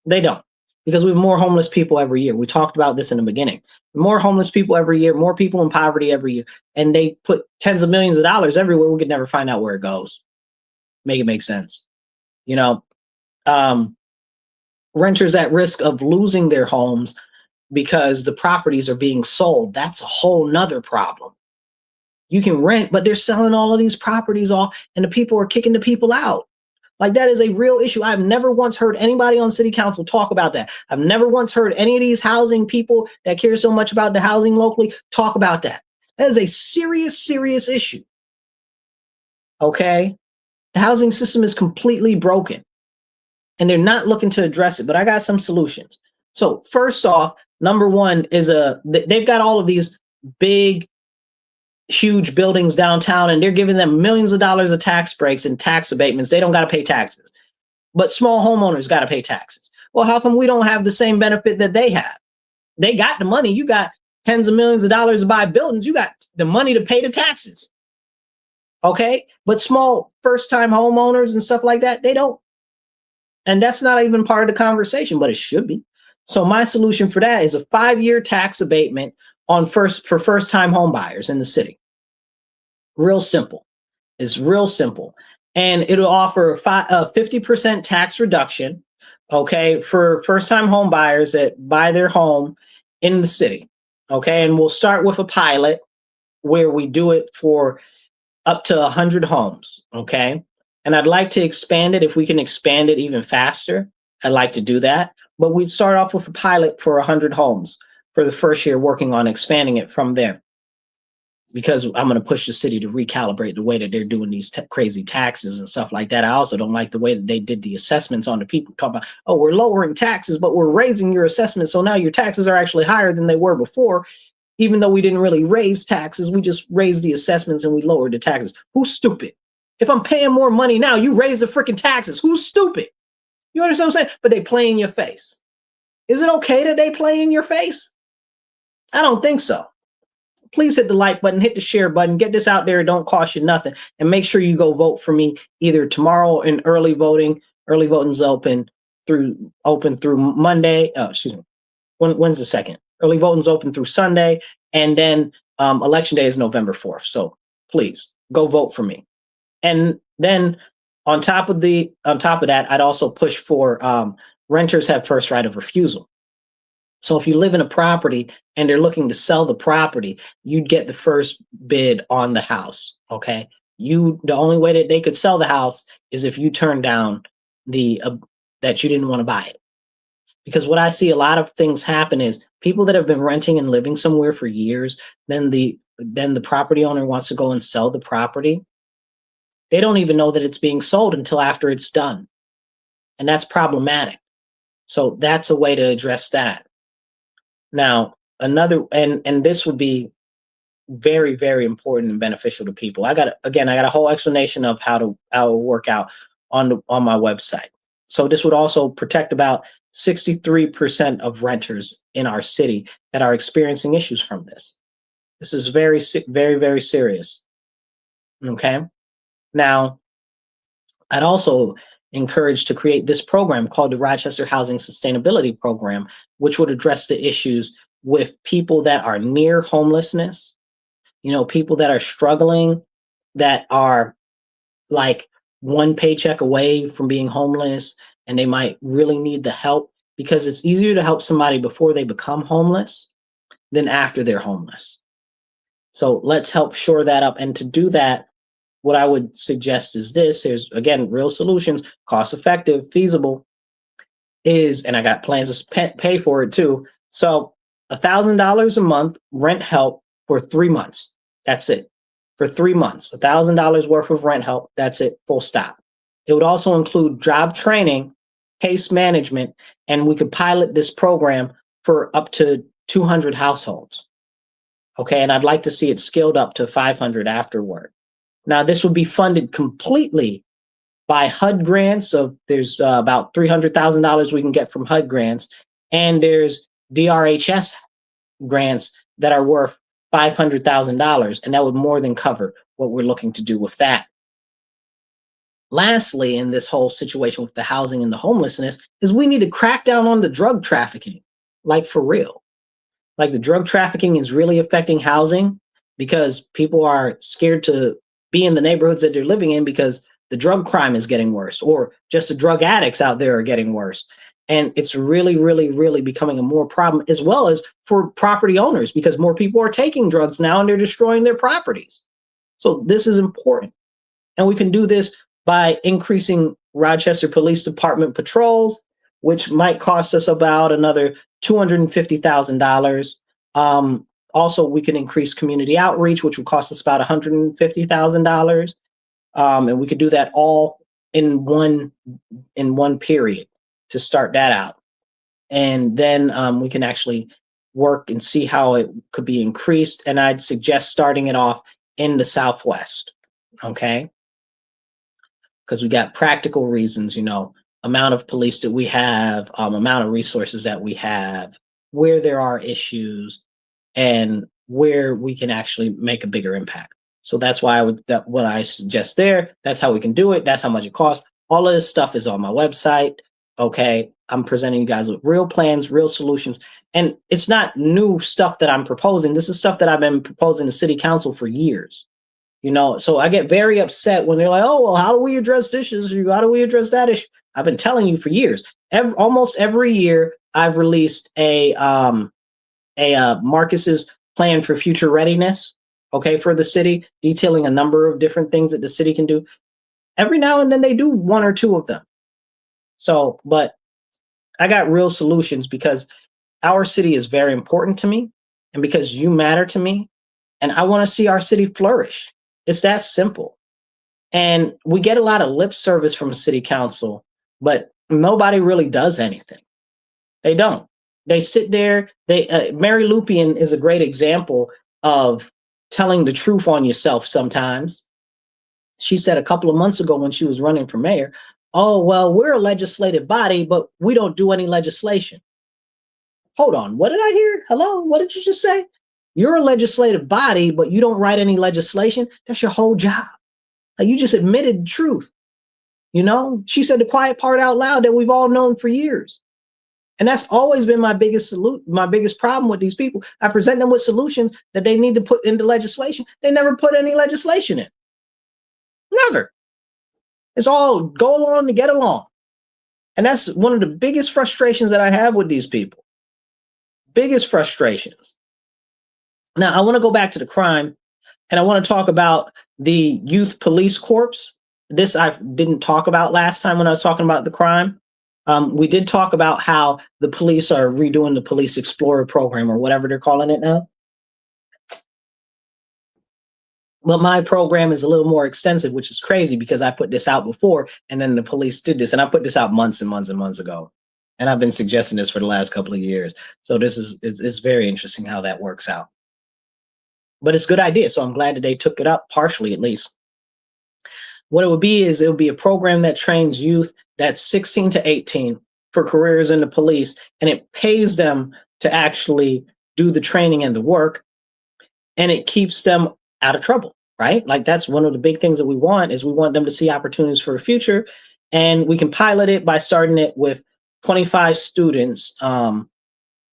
They don't, because we have more homeless people every year. We talked about this in the beginning. More homeless people every year, more people in poverty every year. And they put tens of millions of dollars everywhere. We could never find out where it goes. Make it make sense. You know, renters at risk of losing their homes because the properties are being sold. That's a whole nother problem. You can rent, but they're selling all of these properties off and the people are kicking the people out. Like, that is a real issue. I've never once heard anybody on city council talk about that. I've never once heard any of these housing people that care so much about the housing locally talk about that. That is a serious, serious issue. Okay? The housing system is completely broken and they're not looking to address it, but I got some solutions. So first off, number one is they've got all of these big, huge buildings downtown and they're giving them millions of dollars of tax breaks and tax abatements. They don't got to pay taxes, but small homeowners got to pay taxes. Well, how come we don't have the same benefit that they have? They got the money. You got tens of millions of dollars to buy buildings. You got the money to pay the taxes. Okay. But small first-time homeowners and stuff like that, they don't. And that's not even part of the conversation, but it should be. So my solution for that is a 5-year tax abatement for first-time home buyers in the city. Real simple. It's real simple. And it'll offer a 50% tax reduction, okay, for first-time home buyers that buy their home in the city. Okay, and we'll start with a pilot where we do it for up to 100 homes, okay? And I'd like to expand it. If we can expand it even faster, I'd like to do that. But we'd start off with a pilot for 100 homes for the first year, working on expanding it from there. Because I'm going to push the city to recalibrate the way that they're doing these crazy taxes and stuff like that. I also don't like the way that they did the assessments on the people. Talking about, oh, we're lowering taxes, but we're raising your assessment. So now your taxes are actually higher than they were before. Even though we didn't really raise taxes, we just raised the assessments and we lowered the taxes. Who's stupid? If I'm paying more money now, you raise the freaking taxes. Who's stupid? You understand what I'm saying? But they play in your face. Is it okay that they play in your face? I don't think so. Please hit the like button, hit the share button, get this out there. It don't cost you nothing. And make sure you go vote for me either tomorrow in early voting. Early voting's open through open through Monday. Excuse me. When's the second? Early voting's open through Sunday, and then election day is November 4th. So please go vote for me. And then on top of that, I'd also push for renters have first right of refusal. So if you live in a property and they're looking to sell the property, you'd get the first bid on the house. Okay. The only way that they could sell the house is if you turn down the that you didn't want to buy it. Because what I see a lot of things happen is people that have been renting and living somewhere for years, then the property owner wants to go and sell the property. They don't even know that it's being sold until after it's done. And that's problematic. So that's a way to address that. Now, another and this would be very, very important and beneficial to people. I got a whole explanation of how it will work out on my website. So this would also protect about 63% of renters in our city that are experiencing issues from this. This is very, very, very serious. Okay. Now, I'd also encourage to create this program called the Rochester Housing Sustainability Program, which would address the issues with people that are near homelessness, people that are struggling, that are like one paycheck away from being homeless, and they might really need the help, because it's easier to help somebody before they become homeless than after they're homeless. So let's help shore that up. And to do that, what I would suggest is this. Here's, again, real solutions, cost effective, feasible, and I got plans to pay for it too. So $1,000 a month rent help for 3 months. That's it. For 3 months, $1,000 worth of rent help. That's it. Full stop. It would also include job training, case management, and we could pilot this program for up to 200 households. Okay. And I'd like to see it scaled up to 500 afterward. Now, this would be funded completely by HUD grants. So there's about $300,000 we can get from HUD grants, and there's DRHS grants that are worth $500,000, and that would more than cover what we're looking to do with that. Lastly, in this whole situation with the housing and the homelessness, is we need to crack down on the drug trafficking, like for real. Like the drug trafficking is really affecting housing because people are scared to be in the neighborhoods that they're living in because the drug crime is getting worse, or just the drug addicts out there are getting worse. And it's really, really, really becoming a more problem, as well as for property owners, because more people are taking drugs now and they're destroying their properties. So this is important. And we can do this by increasing Rochester Police Department patrols, which might cost us about another $250,000. Also, we can increase community outreach, which would cost us about $150,000. And we could do that all in one period to start that out. And then we can actually work and see how it could be increased. And I'd suggest starting it off in the Southwest. Okay. Because we got practical reasons, amount of police that we have, amount of resources that we have, where there are issues, and where we can actually make a bigger impact. So that's why what I suggest there. That's how we can do it. That's how much it costs. All of this stuff is on my website. Okay. I'm presenting you guys with real plans, real solutions. And it's not new stuff that I'm proposing. This is stuff that I've been proposing to city council for years. So I get very upset when they're like, oh, well, how do we address this issue? How do we address that issue? I've been telling you for years. Almost every year I've released a Marcus's plan for future readiness, okay, for the city, detailing a number of different things that the city can do. Every now and then they do one or two of them. So, but I got real solutions because our city is very important to me, and because you matter to me, and I want to see our city flourish. It's that simple. And we get a lot of lip service from city council, but nobody really does anything. They don't. They sit there. Mary Lupian is a great example of telling the truth on yourself sometimes. She said a couple of months ago when she was running for mayor, oh, well, we're a legislative body, but we don't do any legislation. Hold on. What did I hear? Hello? What did you just say? You're a legislative body, but you don't write any legislation. That's your whole job. Like, you just admitted the truth. She said the quiet part out loud that we've all known for years. And that's always been my biggest problem with these people. I present them with solutions that they need to put into legislation. They never put any legislation in. Never. It's all go along to get along. And that's one of the biggest frustrations that I have with these people. Biggest frustrations. Now, I want to go back to the crime, and I want to talk about the youth police corps. This I didn't talk about last time when I was talking about the crime. We did talk about how the police are redoing the Police Explorer program, or whatever they're calling it now. But my program is a little more extensive, which is crazy because I put this out before, and then the police did this, and I put this out months and months and months ago. And I've been suggesting this for the last couple of years. So it's very interesting how that works out. But it's a good idea. So I'm glad that they took it up, partially at least. What it would be is it would be a program that trains youth that's 16 to 18 for careers in the police, and it pays them to actually do the training and the work, and it keeps them out of trouble, right? Like that's one of the big things that we want is we want them to see opportunities for the future, and we can pilot it by starting it with 25 students.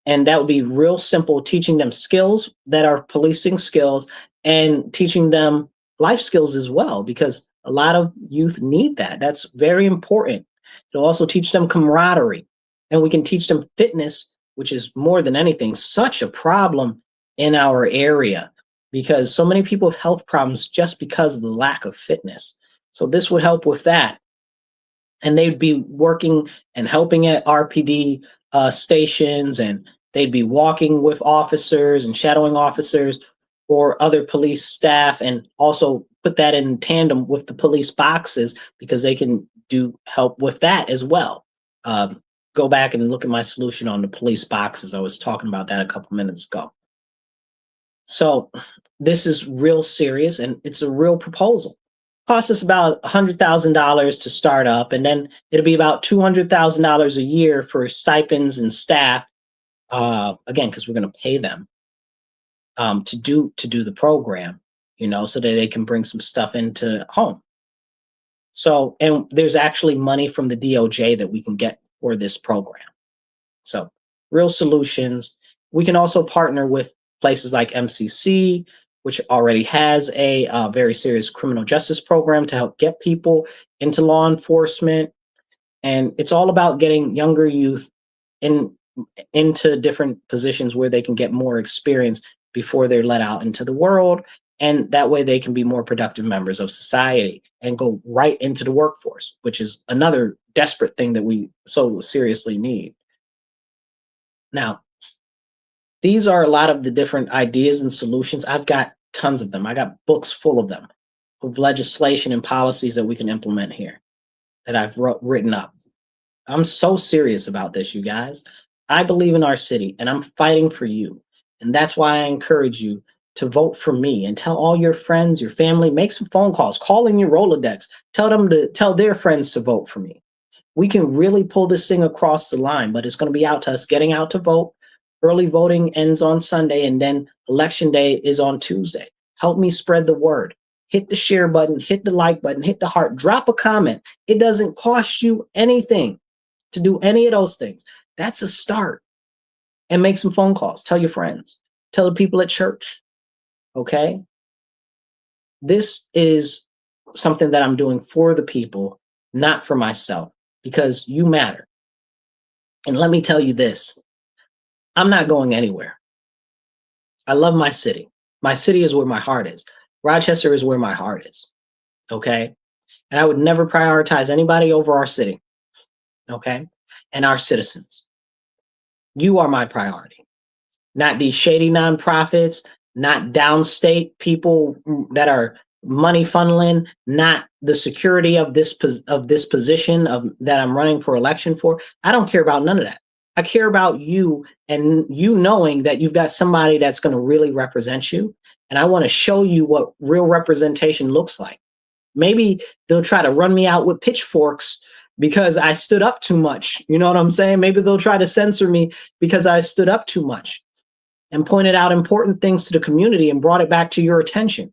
And that would be real simple, teaching them skills that are policing skills and teaching them life skills as well, because a lot of youth need that. That's very important. It'll also teach them camaraderie, and we can teach them fitness, which is more than anything such a problem in our area, because so many people have health problems just because of the lack of fitness. So this would help with that. And they'd be working and helping at RPD stations, and they'd be walking with officers and shadowing officers or other police staff, and also put that in tandem with the police boxes because they can do help with that as well. Go back and look at my solution on the police boxes. I was talking about that a couple minutes ago. So this is real serious, and it's a real proposal. Costs us about $100,000 to start up, and then it'll be about $200,000 a year for stipends and staff. Again, because we're going to pay them to do the program, so that they can bring some stuff into home. So, and there's actually money from the DOJ that we can get for this program. So, real solutions. We can also partner with places like MCC, which already has a very serious criminal justice program to help get people into law enforcement. And it's all about getting younger youth into different positions where they can get more experience before they're let out into the world. And that way they can be more productive members of society and go right into the workforce, which is another desperate thing that we so seriously need. Now, these are a lot of the different ideas and solutions. I've got tons of them. I got books full of them, of legislation and policies that we can implement here that I've written up. I'm so serious about this, you guys. I believe in our city, and I'm fighting for you. And that's why I encourage you to vote for me, and tell all your friends, your family, make some phone calls, call in your Rolodex, tell them to tell their friends to vote for me. We can really pull this thing across the line, but it's going to be out to us getting out to vote. Early voting ends on Sunday, and then election day is on Tuesday. Help me spread the word. Hit the share button, hit the like button, hit the heart, drop a comment. It doesn't cost you anything to do any of those things. That's a start. And make some phone calls. Tell your friends. Tell the people at church. Okay? This is something that I'm doing for the people, not for myself, because you matter. And let me tell you this. I'm not going anywhere. I love my city. My city is where my heart is. Rochester is where my heart is. Okay? And I would never prioritize anybody over our city. Okay? And our citizens. You are my priority. Not these shady nonprofits, not downstate people that are money funneling, not the security of this position that I'm running for election for. I don't care about none of that. I care about you, and you knowing that you've got somebody that's going to really represent you. And I want to show you what real representation looks like. Maybe they'll try to run me out with pitchforks because I stood up too much. You know what I'm saying? Maybe they'll try to censor me because I stood up too much and pointed out important things to the community and brought it back to your attention.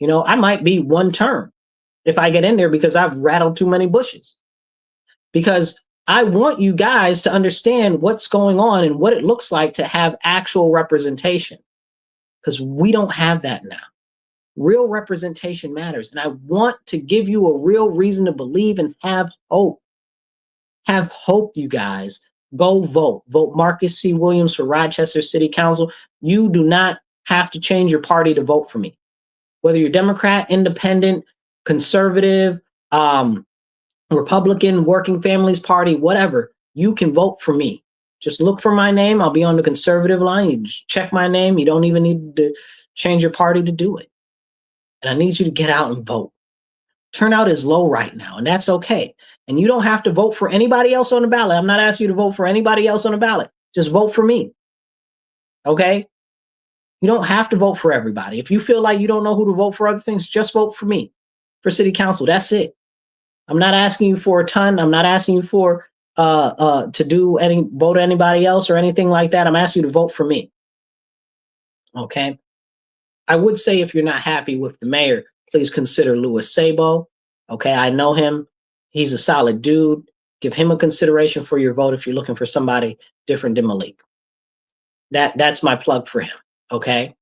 I might be one term. if I get in there because I've rattled too many bushes. Because I want you guys to understand what's going on and what it looks like to have actual representation. Because we don't have that now. Real representation matters. And I want to give you a real reason to believe and have hope. Have hope, you guys. Go vote. Vote Marcus C. Williams for Rochester City Council. You do not have to change your party to vote for me. Whether you're Democrat, Independent, Conservative, Republican, Working Families Party, whatever, you can vote for me. Just look for my name. I'll be on the conservative line. You just check my name. You don't even need to change your party to do it. And I need you to get out and vote. Turnout is low right now, and that's okay. And you don't have to vote for anybody else on the ballot. I'm not asking you to vote for anybody else on the ballot. Just vote for me. Okay? You don't have to vote for everybody. If you feel like you don't know who to vote for other things, just vote for me for city council. That's it. I'm not asking you for a ton. I'm not asking you for to do any vote anybody else or anything like that. I'm asking you to vote for me. Okay? I would say if you're not happy with the mayor, please consider Louis Sabo. Okay, I know him. He's a solid dude. Give him a consideration for your vote if you're looking for somebody different than Malik. That's my plug for him. Okay,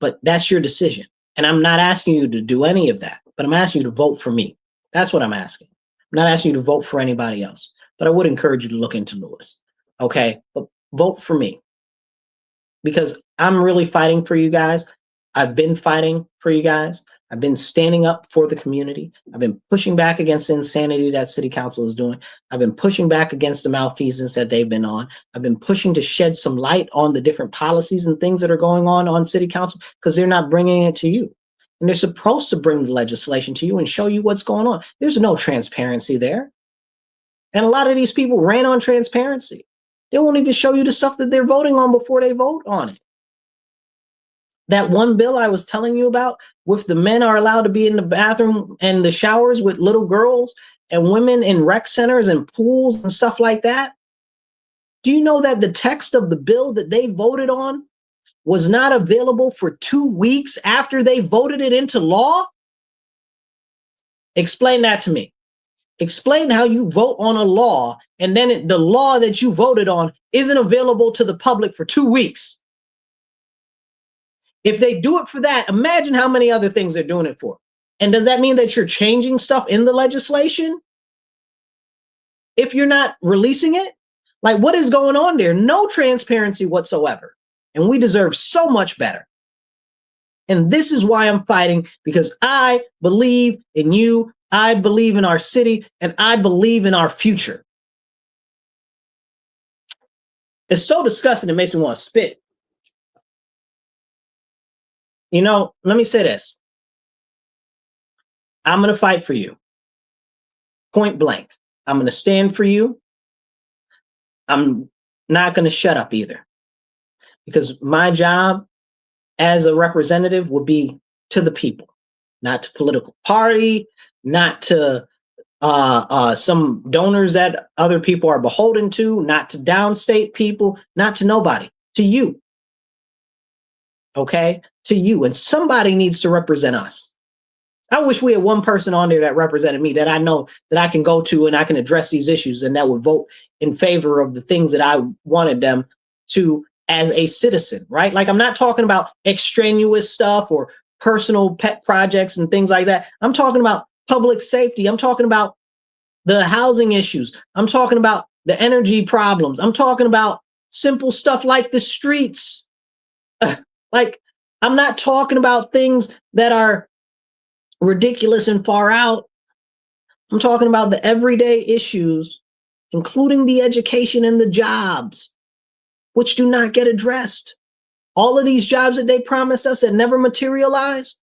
but that's your decision. And I'm not asking you to do any of that, but I'm asking you to vote for me. That's what I'm asking. I'm not asking you to vote for anybody else, but I would encourage you to look into Louis. Okay, but vote for me because I'm really fighting for you guys. I've been fighting for you guys. I've been standing up for the community. I've been pushing back against the insanity that city council is doing. I've been pushing back against the malfeasance that they've been on. I've been pushing to shed some light on the different policies and things that are going on city council because they're not bringing it to you. And they're supposed to bring the legislation to you and show you what's going on. There's no transparency there. And a lot of these people ran on transparency. They won't even show you the stuff that they're voting on before they vote on it. That one bill I was telling you about, with the men are allowed to be in the bathroom and the showers with little girls and women in rec centers and pools and stuff like that. Do you know that the text of the bill that they voted on was not available for 2 weeks after they voted it into law? Explain that to me. Explain how you vote on a law and then the law that you voted on isn't available to the public for 2 weeks. If they do it for that, imagine how many other things they're doing it for. And does that mean that you're changing stuff in the legislation if you're not releasing it? Like, what is going on there? No transparency whatsoever. And we deserve so much better. And this is why I'm fighting, because I believe in you, I believe in our city, and I believe in our future. It's so disgusting, it makes me want to spit. You know, let me say this. I'm going to fight for you. Point blank. I'm going to stand for you. I'm not going to shut up either. Because my job as a representative would be to the people, not to political party, not to some donors that other people are beholden to, not to downstate people, not to nobody, to you. Okay? To you. And somebody needs to represent us. I wish we had one person on there that represented me, that I know that I can go to and I can address these issues and that would vote in favor of the things that I wanted them to as a citizen, right? Like, I'm not talking about extraneous stuff or personal pet projects and things like that. I'm talking about public safety. I'm talking about the housing issues. I'm talking about the energy problems. I'm talking about simple stuff like the streets. Like, I'm not talking about things that are ridiculous and far out. I'm talking about the everyday issues, including the education and the jobs, which do not get addressed. All of these jobs that they promised us that never materialized.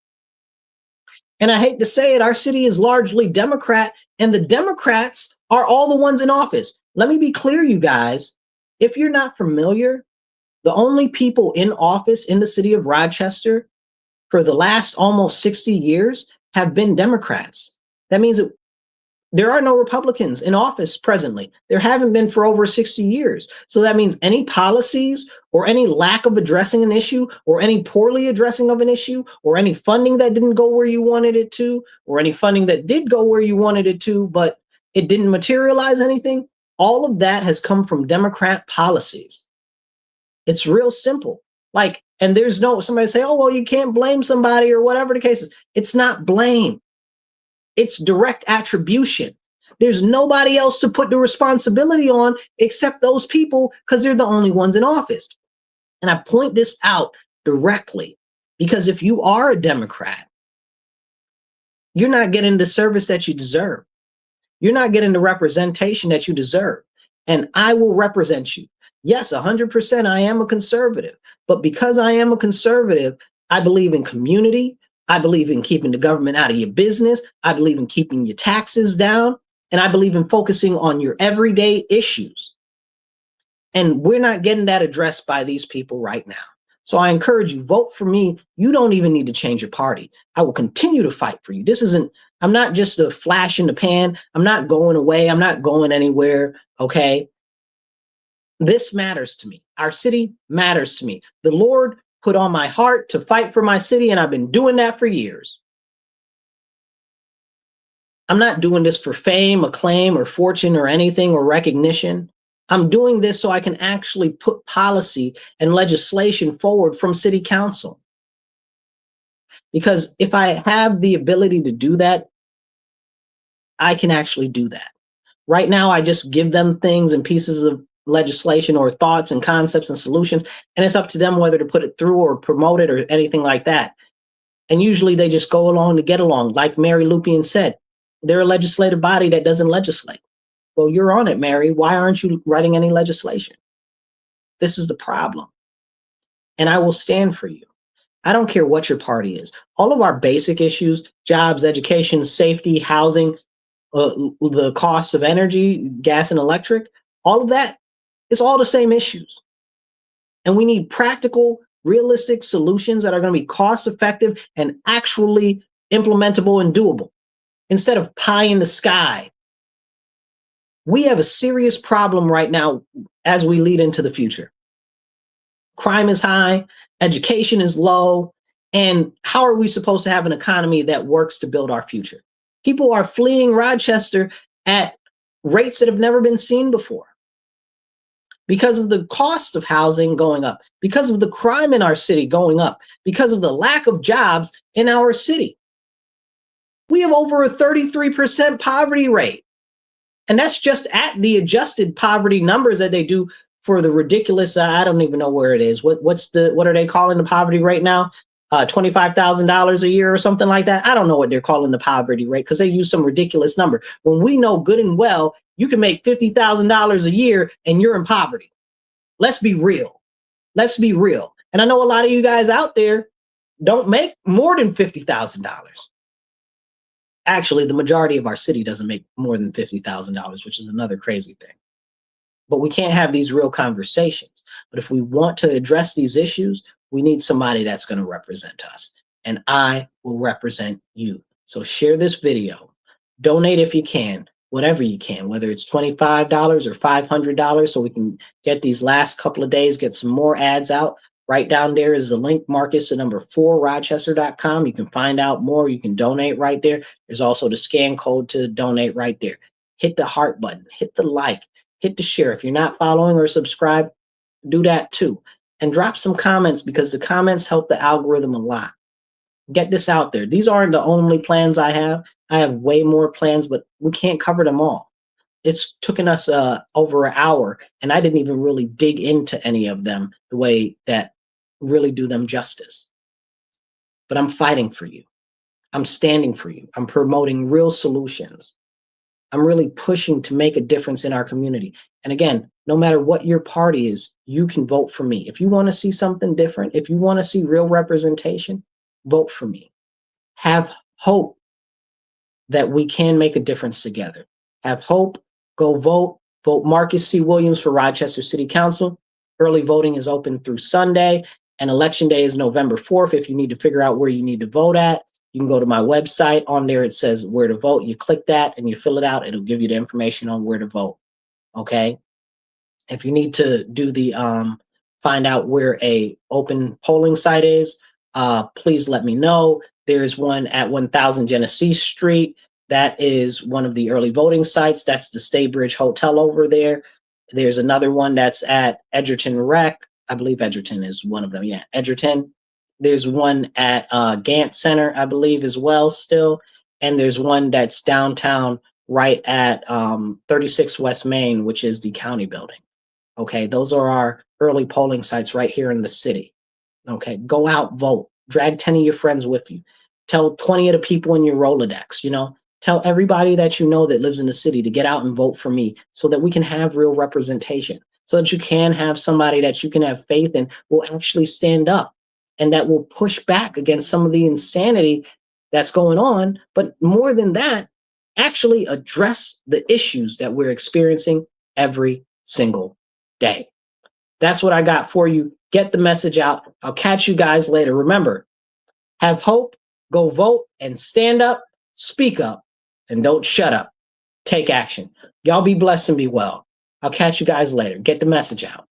And I hate to say it, our city is largely Democrat, and the Democrats are all the ones in office. Let me be clear, you guys. If you're not familiar, the only people in office in the city of Rochester for the last almost 60 years have been Democrats. That means that There are no Republicans in office presently. There haven't been for over 60 years. So that means any policies or any lack of addressing an issue or any poorly addressing of an issue or any funding that didn't go where you wanted it to or any funding that did go where you wanted it to, but it didn't materialize anything, all of that has come from Democrat policies. It's real simple. Like, and there's no, somebody say, oh, well, you can't blame somebody or whatever the case is. It's not blame. It's direct attribution. There's nobody else to put the responsibility on except those people because they're the only ones in office. And I point this out directly because if you are a Democrat, you're not getting the service that you deserve. You're not getting the representation that you deserve. And I will represent you. Yes, 100% I am a conservative. But because I am a conservative, I believe in community. I believe in keeping the government out of your business. I believe in keeping your taxes down. And I believe in focusing on your everyday issues. And we're not getting that addressed by these people right now. So I encourage you, vote for me. You don't even need to change your party. I will continue to fight for you. I'm not just a flash in the pan. I'm not going away. I'm not going anywhere. Okay. This matters to me. Our city matters to me. The Lord put on my heart to fight for my city, and I've been doing that for years. I'm not doing this for fame, acclaim, or fortune, or anything, or recognition. I'm doing this so I can actually put policy and legislation forward from city council. Because if I have the ability to do that, I can actually do that. Right now, I just give them things and pieces of legislation or thoughts and concepts and solutions, and it's up to them whether to put it through or promote it or anything like that. And usually they just go along to get along. Like Mary Lupian said, they're a legislative body that doesn't legislate. Well, you're on it, Mary. Why aren't you writing any legislation? This is the problem. And I will stand for you. I don't care what your party is. All of our basic issues, jobs, education, safety, housing, the costs of energy, gas and electric, all of that, it's all the same issues. And we need practical, realistic solutions that are going to be cost effective and actually implementable and doable instead of pie in the sky. We have a serious problem right now as we lead into the future. Crime is high, education is low, and how are we supposed to have an economy that works to build our future? People are fleeing Rochester at rates that have never been seen before because of the cost of housing going up, because of the crime in our city going up, because of the lack of jobs in our city. We have over a 33% poverty rate. And that's just at the adjusted poverty numbers that they do for the ridiculous, I don't even know where it is. What are they calling the poverty rate now? $25,000 a year or something like that. I don't know what they're calling the poverty rate because they use some ridiculous number. When we know good and well, you can make $50,000 a year and you're in poverty. Let's be real. Let's be real. And I know a lot of you guys out there don't make more than $50,000. Actually, the majority of our city doesn't make more than $50,000, which is another crazy thing. But we can't have these real conversations. But if we want to address these issues, we need somebody that's going to represent us. And I will represent you. So share this video. Donate if you can, whatever you can, whether it's $25 or $500, so we can get these last couple of days, get some more ads out. Right down there is the link, Marcus, the number 4, Rochester.com. You can find out more. You can donate right there. There's also the scan code to donate right there. Hit the heart button, hit the like, hit the share. If you're not following or subscribed, do that too. And drop some comments because the comments help the algorithm a lot. Get this out there. These aren't the only plans I have. I have way more plans, but we can't cover them all. It's taken us over an hour, and I didn't even really dig into any of them the way that really do them justice. But I'm fighting for you. I'm standing for you. I'm promoting real solutions. I'm really pushing to make a difference in our community. And again, no matter what your party is, you can vote for me. If you want to see something different, if you want to see real representation, vote for me. Have hope that we can make a difference together. Have hope. Go vote. Vote Marcus C. Williams for Rochester City Council. Early voting is open through Sunday, and Election Day is November 4th if you need to figure out where you need to vote at. You can go to my website. On there, it says where to vote. You click that and you fill it out. It'll give you the information on where to vote. Okay. If you need to do the find out where a open polling site is, please let me know. There's one at 1000 Genesee Street. That is one of the early voting sites. That's the Staybridge Hotel over there. There's another one that's at Edgerton Rec. I believe Edgerton is one of them. Yeah, Edgerton. There's one at Gant Center, I believe, as well still. And there's one that's downtown right at 36 West Main, which is the county building. Okay, those are our early polling sites right here in the city. Okay, go out, vote. Drag 10 of your friends with you. Tell 20 of the people in your Rolodex, tell everybody that you know that lives in the city to get out and vote for me so that we can have real representation, so that you can have somebody that you can have faith in will actually stand up and that will push back against some of the insanity that's going on. But more than that, actually address the issues that we're experiencing every single day. That's what I got for you. Get the message out. I'll catch you guys later. Remember, have hope, go vote, and stand up, speak up, and don't shut up. Take action. Y'all be blessed and be well. I'll catch you guys later. Get the message out.